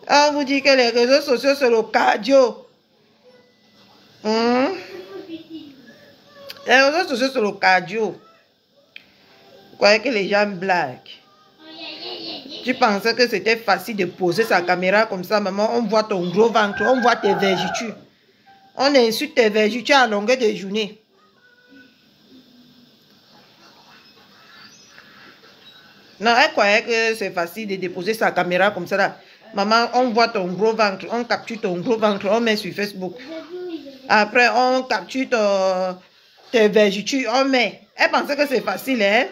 Speaker 2: On vous dit que les réseaux sociaux, c'est le cardio. Les réseaux sociaux, c'est le cardio. Vous croyez que les gens blaguent? Tu pensais que c'était facile de poser sa caméra comme ça, maman, on voit ton gros ventre, on voit tes vergetures. On insulte tes vergetures à longueur de journée. Non, elle croyait que c'est facile de déposer sa caméra comme ça là. Maman, on voit ton gros ventre, on capture ton gros ventre, on met sur Facebook. Après, on capture tes vergetures, on met. Elle pensait que c'est facile, hein?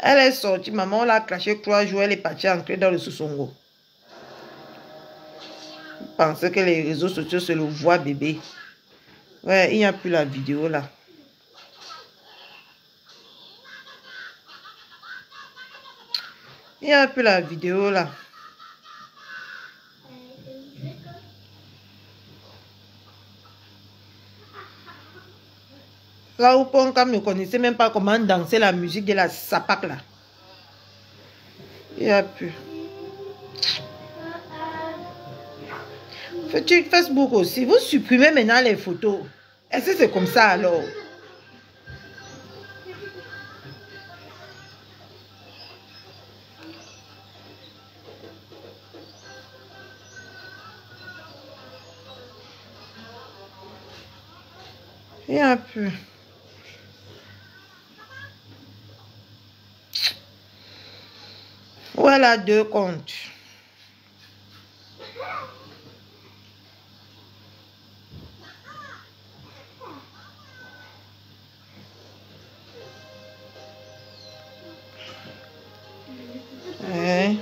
Speaker 2: Elle est sortie, maman, on l'a craché 3 jours, elle est partie entrer dans le sous-songo. Je pensais que les réseaux sociaux, c'est le voix bébé. Ouais, il n'y a plus la vidéo là. Il n'y a plus la vidéo là. Là où Ponkam ne connaissait même pas comment danser la musique de la sapac là. Il n'y a plus. Facebook aussi, vous supprimez maintenant les photos. Est-ce que c'est comme ça alors? Il n'y a plus. Voilà 2 comptes. Ouais.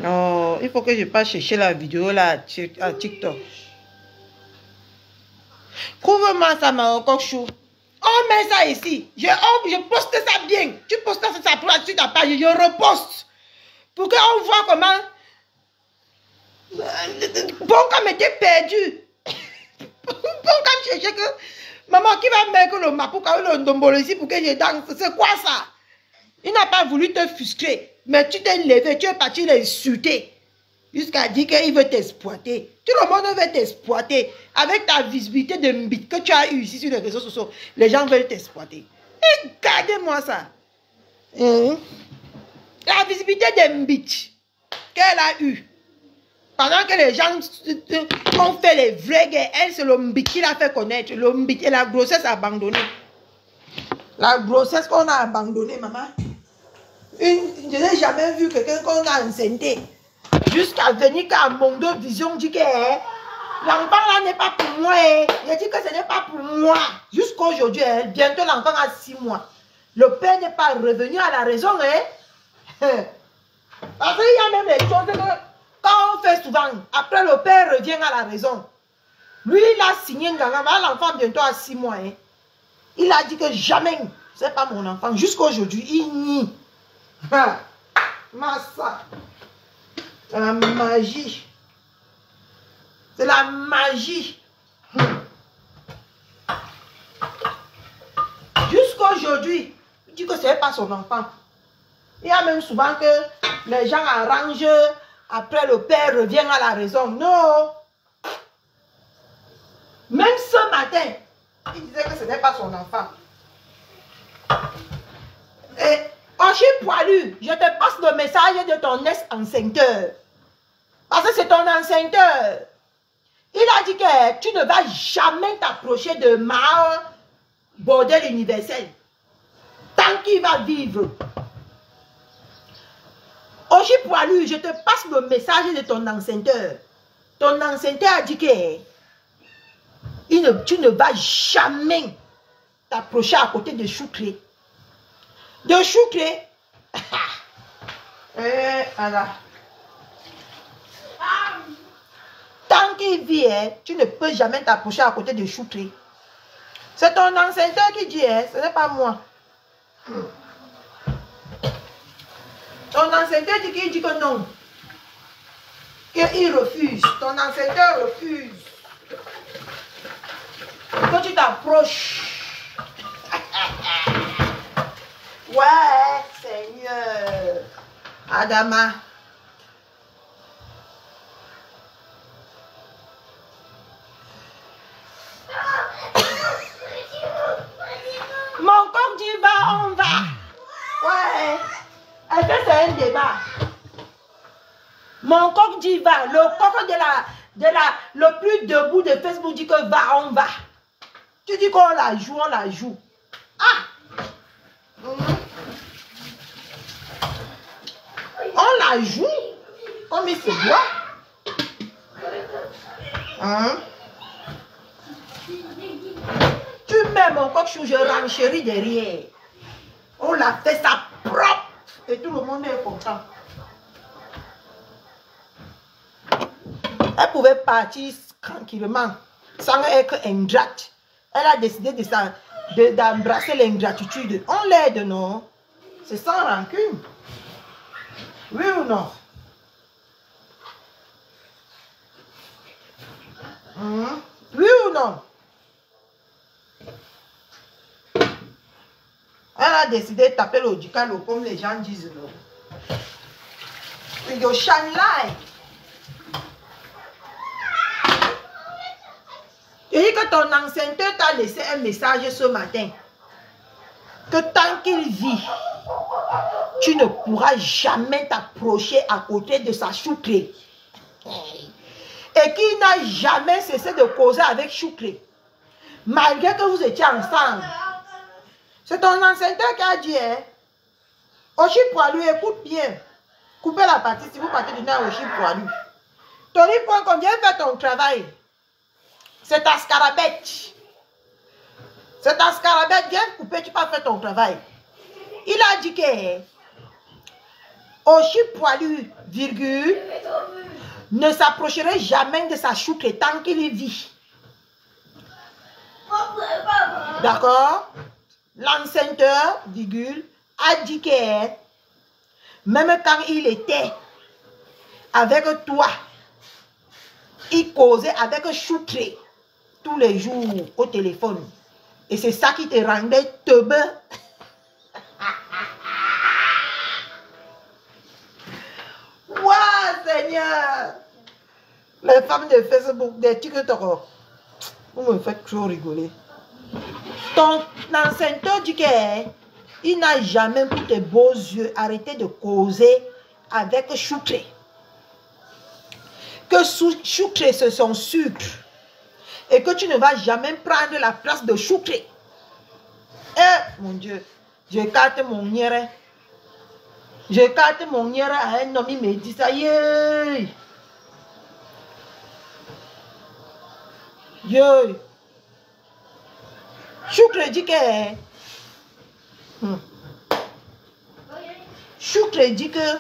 Speaker 2: Oh, il faut que je passe chercher la vidéo là à TikTok. Trouve-moi ça, Marocco Chou. On met ça ici. Je poste ça bien. Tu postes ça pour sur ta page. Je reposte. Pour qu'on voit comment. Ponkam était perdu. Ponkam cherchait que. Maman, qui va mettre le mapouka ou le ndombolo ici pour que je danse? C'est quoi ça? Il n'a pas voulu te frustrer. Mais tu t'es levé, tu es parti l'insulter. Jusqu'à dire qu'il veut t'exploiter. Tout le monde veut t'exploiter. Avec ta visibilité de mbit que tu as eu ici sur les réseaux sociaux, les gens veulent t'exploiter. Regardez-moi ça. La visibilité de mbit qu'elle a eue. Pendant que les gens ont fait les vrais guerres, elle, c'est le mbit qui l'a fait connaître. Le mbit et la grossesse abandonnée. La grossesse qu'on a abandonnée, maman. Je n'ai jamais vu quelqu'un qu'on a enceinté. Jusqu'à venir quand Mondo Vision dit que l'enfant là n'est pas pour moi. Il dit que ce n'est pas pour moi. Jusqu'à aujourd'hui, bientôt l'enfant a 6 mois. Le père n'est pas revenu à la raison. Parce qu'il y a même des choses que quand on fait souvent, après le père revient à la raison. Lui, il a signé un gagnant. L'enfant bientôt a 6 mois. Il a dit que jamais, ce n'est pas mon enfant. Jusqu'à aujourd'hui, il nie. Massa. C'est la magie. C'est la magie. Jusqu'à aujourd'hui, il dit que ce n'est pas son enfant. Il y a même souvent que les gens arrangent, après le père revient à la raison. Non. Même ce matin, il disait que ce n'est pas son enfant. Et Oshi Poilu, je te passe le message de ton ex-enceinteur. Parce que c'est ton enceinteur. Il a dit que tu ne vas jamais t'approcher de Mao bordel universel. Tant qu'il va vivre. Oshi Poilu, je te passe le message de ton enceinteur. Ton enceinteur a dit que tu ne vas jamais t'approcher à côté de Choucré. De Choucré. Voilà. Tant qu'il vit, tu ne peux jamais t'approcher à côté de Choucré. C'est ton enceinteur qui dit, ce n'est pas moi. Ton enceinteur dit que non. Qu'il refuse. Ton enceinteur refuse. Que tu t'approches. Ouais, Seigneur. Adama. Mon corps dit va, on va. Ouais. Est-ce que c'est un débat? Mon coq dit va. Le coq le plus debout de Facebook dit que va, on va. Tu dis qu'on la joue, on la joue. Ah! On la joue comme il se doit. Hein? Tu mets mon coq chou, je renchéris derrière. On l'a fait ça propre. Et tout le monde est content. Elle pouvait partir tranquillement, sans être ingrate. Elle a décidé d'embrasser l'ingratitude. On l'aide, non? C'est sans rancune. Oui ou non? Oui ou non? Elle a décidé de taper le dicalo comme les gens disent. Yo shine light. Et que ton enceinteur t'a laissé un message ce matin. Que tant qu'il vit, tu ne pourras jamais t'approcher à côté de sa Choucré. Et qu'il n'a jamais cessé de causer avec Choucré. Malgré que vous étiez ensemble. C'est ton enceinteur qui a dit, Oshi Poilu, écoute bien. Coupez la partie si vous partez du à Oshi Poilu. Tony.com, viens faire ton travail. C'est ta scarabette. C'est ta scarabette, viens couper, tu peux faire ton travail. Il a dit que Oshi Poilu, virgule, ne s'approcherait jamais de sa Choucré tant qu'il vit. D'accord? L'enceinteur, virgule, a dit que même quand il était avec toi, il causait avec Choucré tous les jours au téléphone. Et c'est ça qui te rendait teubé. Waouh, Seigneur! Les femmes de Facebook, des TikTok, vous me faites trop rigoler. Ton enceinteur dit qu'il n'a jamais pour tes beaux yeux arrêté de causer avec Choucré. Que Choucré c'est son sucre. Et que tu ne vas jamais prendre la place de Choucré. Eh, mon Dieu, j'écarte mon nière. Je carte mon nière à un homme, il me dit ça y est. Yo. Choukre dit que... Choukre dit que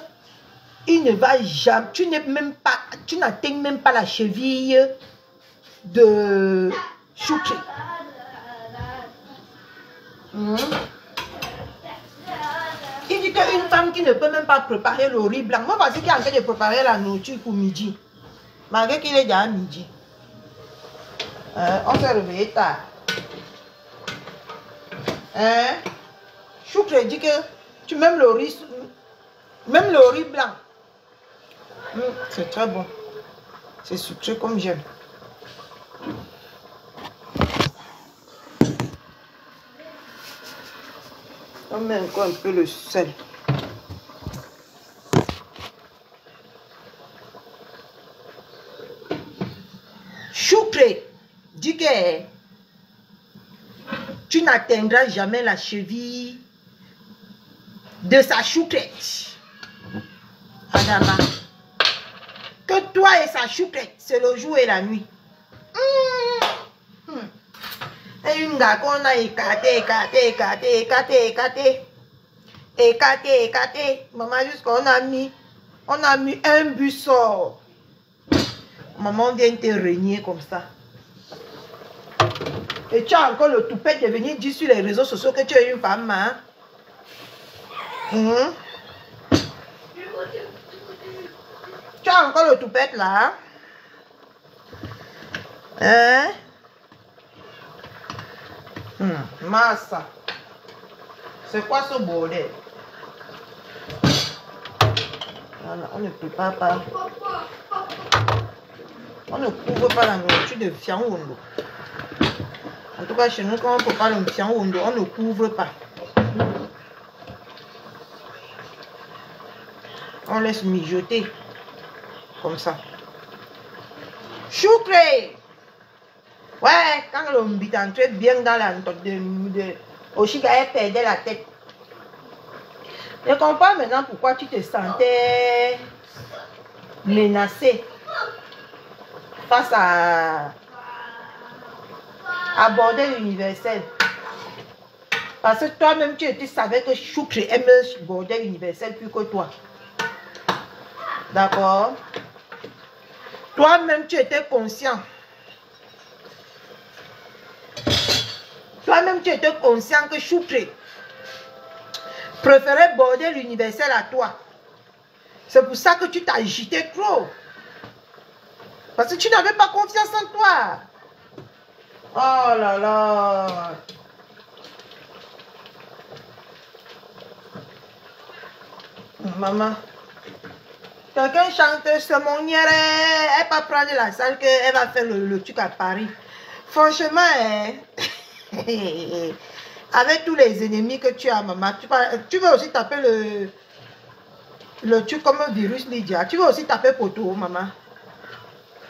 Speaker 2: il ne va jamais... Tu n'es même pas... Tu n'atteins même pas la cheville de Choukre. Il dit qu'une femme qui ne peut même pas préparer le riz blanc. Moi, parce qu'il est en train de préparer la nourriture pour midi. Malgré qu'il est déjà à midi. On s'est réveillé tard. Choukre dit que tu m'aimes le riz, même le riz blanc. C'est très bon. C'est sucré comme j'aime. On met encore un peu le sel. Choukre dit que tu n'atteindras jamais la cheville de sa choucrette. Adama. Que toi et sa choucrette, c'est le jour et la nuit. Et une gars qu'on a écarté. Maman, jusqu'on a mis un bussor. Maman vient te régner comme ça. Et tu as encore le toupet de venir dire sur les réseaux sociaux que tu es une femme, hein? Tu as encore le toupet là? Hein? Massa. C'est quoi ce bordel? Voilà, on ne prépare pas. On ne couvre pas la nourriture de fiangondo. En tout cas, chez nous, quand on prépare le fiangondo, on ne couvre pas. On laisse mijoter. Comme ça. Choukre! Ouais, quand l'homme est entré bien dans la tête de Oshika, elle perdait la tête. Je comprends maintenant pourquoi tu te sentais menacée face à bordel universel. Parce que toi-même, tu savais que Choukre aime le bordel universel plus que toi. D'accord? Toi-même, tu étais conscient. Toi-même, tu étais conscient que Choukre préférait border l'universel à toi. C'est pour ça que tu t'as agité trop. Parce que tu n'avais pas confiance en toi. Oh là là. Maman. Quelqu'un chante ce monière, elle va prendre la salle qu'elle va faire le truc à Paris. Franchement, avec tous les ennemis que tu as, maman, tu veux aussi taper le truc comme un virus Lydia. Tu veux aussi taper poteau, maman.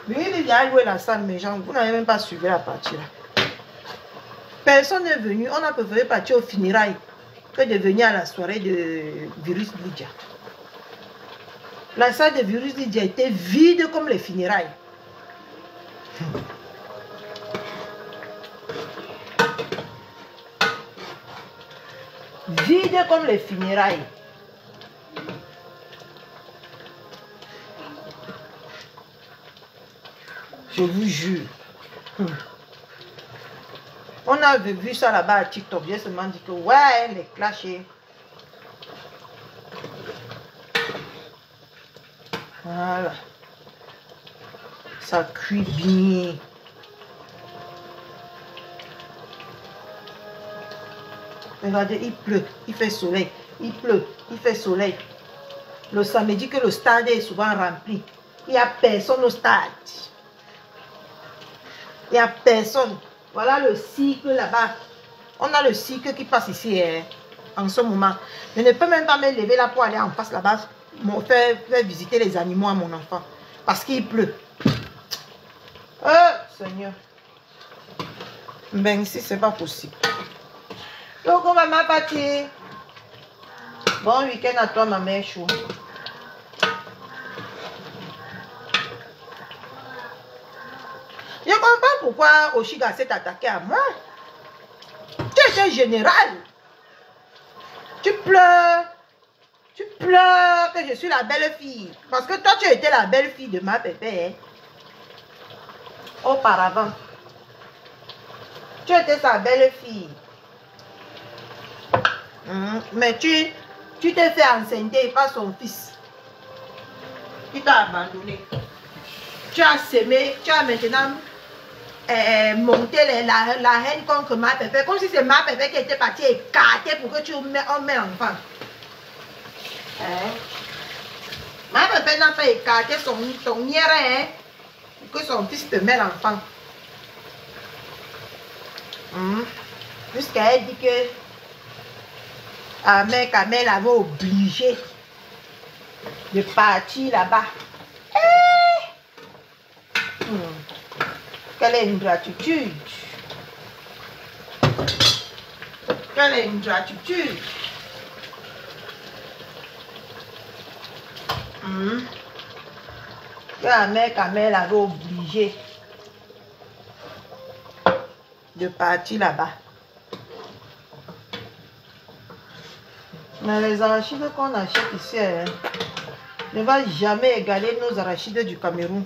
Speaker 2: Oui, Lydia a loué la salle, mais gens, vous n'avez même pas suivi la partie là. Personne n'est venu, on a préféré partir au funérailles que de venir à la soirée de virus Lydia. La salle de virus Lydia était vide comme les funérailles. Vide comme les funérailles. Je vous jure. On avait vu ça là-bas à TikTok. J'ai seulement dit que ouais, les clashés. Voilà. Ça cuit bien. Regardez, il pleut, il fait soleil. Il pleut, il fait soleil. Le samedi que le stade est souvent rempli. Il n'y a personne au stade. Il n'y a personne. Voilà le cycle là-bas. On a le cycle qui passe ici en ce moment. Je ne peux même pas me lever là pour aller en face là-bas. Faire visiter les animaux à mon enfant. Parce qu'il pleut. Oh, Seigneur. Ben ici, c'est pas possible. Donc, on va partir. Bon week-end à toi, ma mère chou. Je ne comprends pas pourquoi Oshiga s'est attaqué à moi. Tu étais général. Tu pleures. Tu pleures que je suis la belle fille. Parce que toi, tu étais la belle fille de ma pépé. Hein. Auparavant. Tu étais sa belle fille. Mais tu t'es fait enceinter par son fils. Tu t'as abandonné. Tu as semé, tu as maintenant monté la haine contre ma pépé. Comme si c'est ma pépé qui était partie écarter pour que tu mets l'enfant. Ma pépé n'a pas écarté son nière hein, pour que son fils te mette l'enfant. Jusqu'elle dit que Kamel avait obligé de partir là-bas. Quelle ingratitude! Quelle ingratitude! Kamel avait obligé de partir là-bas. Mais les arachides qu'on achète ici hein, ne va jamais égaler nos arachides du Cameroun.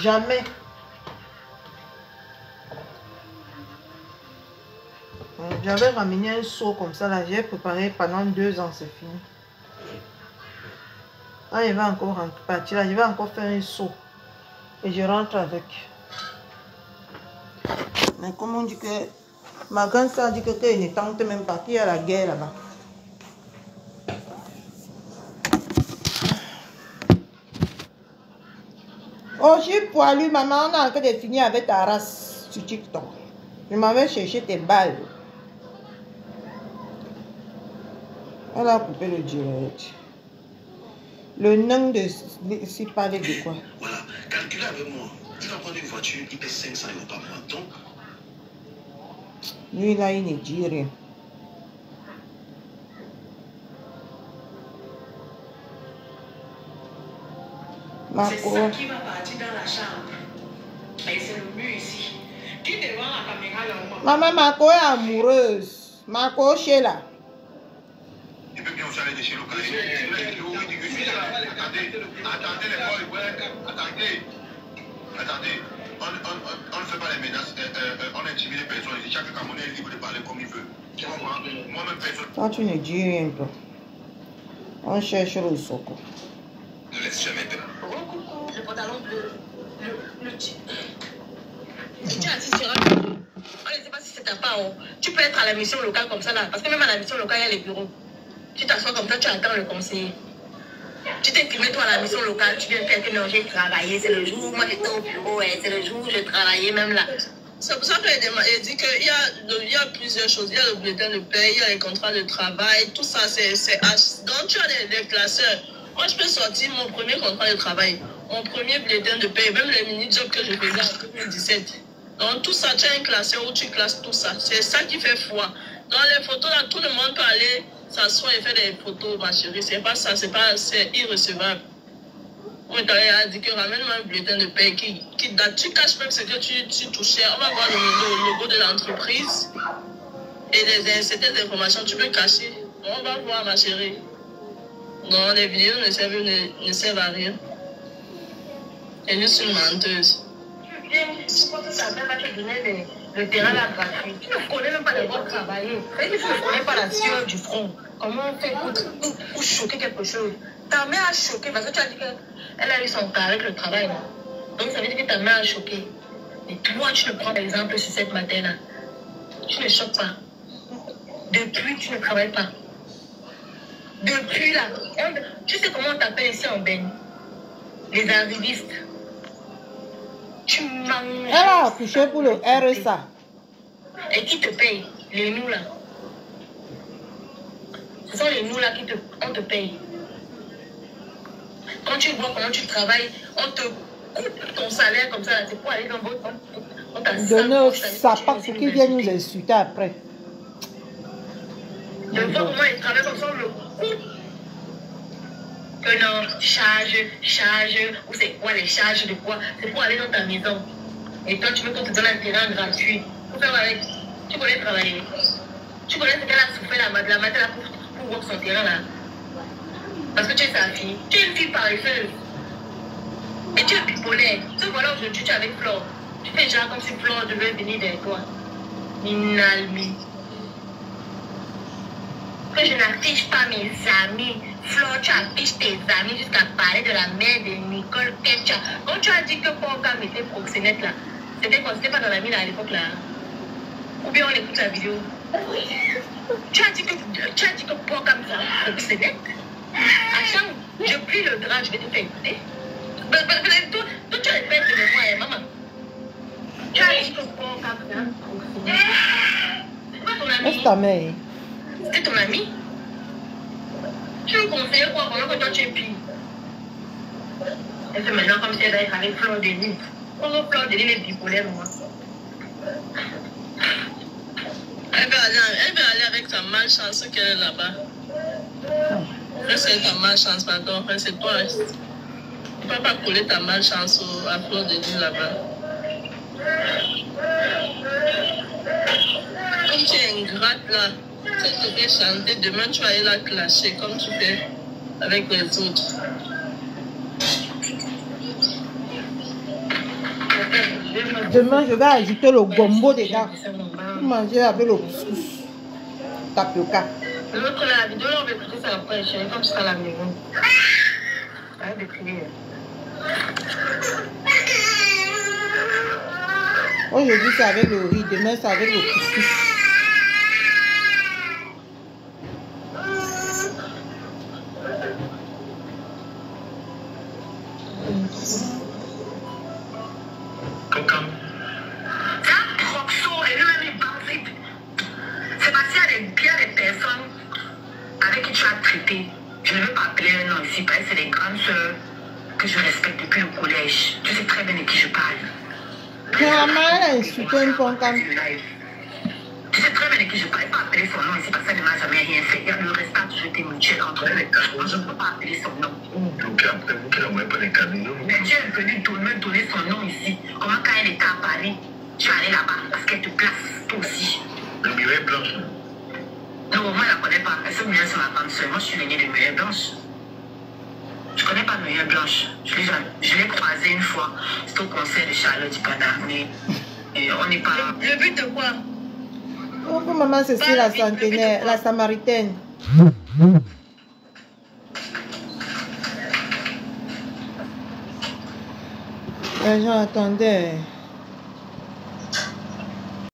Speaker 2: Jamais. J'avais ramené un seau comme ça là, j'ai préparé pendant 2 ans, c'est fini. Là, je vais encore partir là, je vais encore faire un seau. Et je rentre avec. Mais comme on dit que ma grande soeur dit que elle ne tente même pas qu'il y a la guerre là-bas. Oh, je suis poilu, maman, on a encore de finir avec ta race sur TikTok. Je m'avais cherché tes balles. Elle a coupé le direct. Le nom de... Si parler de quoi?
Speaker 4: Voilà, calculez avec moi. Il va prendre une voiture, il paie 500 € par mois. Donc...
Speaker 2: Lui, là, il ne dit rien.
Speaker 3: C'est ça qui va partir dans la chambre. Et c'est le mur ici. Qui devant la caméra là?
Speaker 2: Maman, Marco est amoureuse. Marco, chez là.
Speaker 4: Tu peux bien vous aller de chez local. Attendez les boys, attendez. Attendez. On ne fait pas les menaces, on intimide personne. Chaque Camerounais est libre de parler comme il veut. Moi-même, personne.
Speaker 2: Toi, tu ne dis rien, toi. On cherche le soco.
Speaker 4: Ne laisse jamais de...
Speaker 3: Le pantalon bleu. Le type. Si tu assistes sur un bureau, on ne sait pas si c'est ta part. Tu peux être à la mission locale comme ça là. Parce que même à la mission locale, il y a les bureaux. Tu t'assois comme ça, tu attends le conseiller. Tu t'es filmé toi à la mission locale, tu viens faire que non, j'ai travaillé, c'est le jour où moi j'étais au bureau, c'est le jour où j'ai travaillé même là. C'est pour ça qu'il dit qu'il y a plusieurs choses. Il y a le bulletin de paie, il y a les contrats de travail, tout ça c'est H. Donc tu as des classeurs. Moi je peux sortir mon premier contrat de travail, mon premier bulletin de paie, même les mini-jobs que je faisais en 2017. Donc tout ça, tu as un classeur où tu classes tout ça. C'est ça qui fait foi. Dans les photos là, tout le monde peut aller s'asseoir et faire des photos, ma chérie. C'est pas ça, c'est irrecevable. On t'a dit que ramène-moi un bulletin de paie qui date. Tu caches même ce que tu touchais. On va voir le logo de l'entreprise et certaines informations, tu peux cacher. On va voir, ma chérie. Non, les vidéos ne servent à rien. Elle est juste une menteuse. Tu viens, tu crois que ta mère va te donner le terrain là gratuit. Tu ne connais même pas d'abord travailler. Tu ne connais pas la sueur du front. Comment on fait pour choquer quelque chose? Ta mère a choqué parce que tu as dit qu'elle a eu son cas avec le travail. Là. Donc ça veut dire que ta mère a choqué. Et toi, tu ne prends l'exemple sur cette matière-là. Tu ne choques pas. Depuis, tu ne travailles pas. Depuis là, tu sais comment on t'appelle ici en Bénin? Les arrivistes. Tu manges.
Speaker 2: Elle a accouché pour le RSA.
Speaker 3: Et qui te paye? Les nous là. Ce sont les nous là on te paye. Quand tu vois comment tu travailles, on te coupe ton salaire comme ça. C'est pour aller dans votre...
Speaker 2: Donner au sapin pour qu'il vienne nous insulter après.
Speaker 3: Je vois comment ils travaillent comme ça, on le coupe. Que non, charge, ou c'est quoi les charges de quoi? C'est pour aller dans ta maison. Et toi, tu veux qu'on te donne un terrain gratuit. Pour faire avec. Tu connais travailler. Tu connais ce qu'elle a souffert, la matin pour voir son terrain là. Parce que tu es sa fille. Tu es une fille paresseuse. Et tu es bipolaire. Tu voilà aujourd'hui, tu es avec Flore. Tu fais genre comme si Flore devait venir vers toi. Inalmi. Que je n'affiche pas mes amis. Flore, tu affiches tes amis jusqu'à parler de la mère de Nicole Ketcha. Quand tu as dit que Porcam était proxénète là, c'était quoi? C'était pas dans la mine à l'époque là. Ou bien on écoute la vidéo. Tu as dit que Porcam était proxénète. Acham, je plie le drap, je vais te faire écouter. Toi, tu répètes de moi, maman. Tu as dit que Porcam était proxénète. C'est pas ton ami.
Speaker 2: C'est ta mère.
Speaker 3: C'était ton ami. Tu me conseilles quoi pendant que toi tu es pire? Elle fait maintenant comme si elle allait être avec Flore de Lille. Comment Flore de Lille est bipolaire, moi?
Speaker 5: Elle veut aller avec sa malchance qu'elle est là-bas. C'est ta malchance, pardon. C'est toi. Tu ne peux pas coller ta malchance à Flore de Lille là-bas. Comme tu es ingrate là, tu devrais chanter. Demain, tu vas aller la clasher comme tu fais avec les autres.
Speaker 2: Demain, je vais ajouter le gombo dedans. Pour manger avec le couscous. Tapioca.
Speaker 3: L'autre, la vidéo, on va écouter ça après, chérie, quand tu seras à la maison. Arrête de crier.
Speaker 2: Aujourd'hui, c'est avec le riz. Demain, c'est avec le couscous.
Speaker 1: C'est parce qu'il y a des personnes avec qui tu as traité. Je ne veux pas appeler un nom ici parce que c'est des grandes soeurs que je respecte depuis le collège. Tu sais très bien de qui je parle.
Speaker 2: Maman, elle a insulté une Porcam.
Speaker 1: Tu sais très bien de qui je parle. Je ne peux pas appeler son nom ici parce qu'elle ne m'a jamais rien fait. Le respect a toujours été mutuel entre nous. Je ne peux pas appeler son nom. Mais tu es venu me donner son nom ici. Comment quand elle était à Paris, tu es allé là-bas parce qu'elle te place, toi aussi.
Speaker 4: Le muret blanche.
Speaker 1: Non, moi, je ne la connais pas. Elle se muret sur ma grande soeur. Moi, je suis l'aînée de Muret Blanche. Je ne connais pas Muret Blanche. Je l'ai croisée une fois. C'était au concert de Charlotte Dipana. Mais on n'est pas...
Speaker 3: Le but de quoi?
Speaker 2: Pour maman, c'est la centenaire, la samaritaine. Les gens attendaient.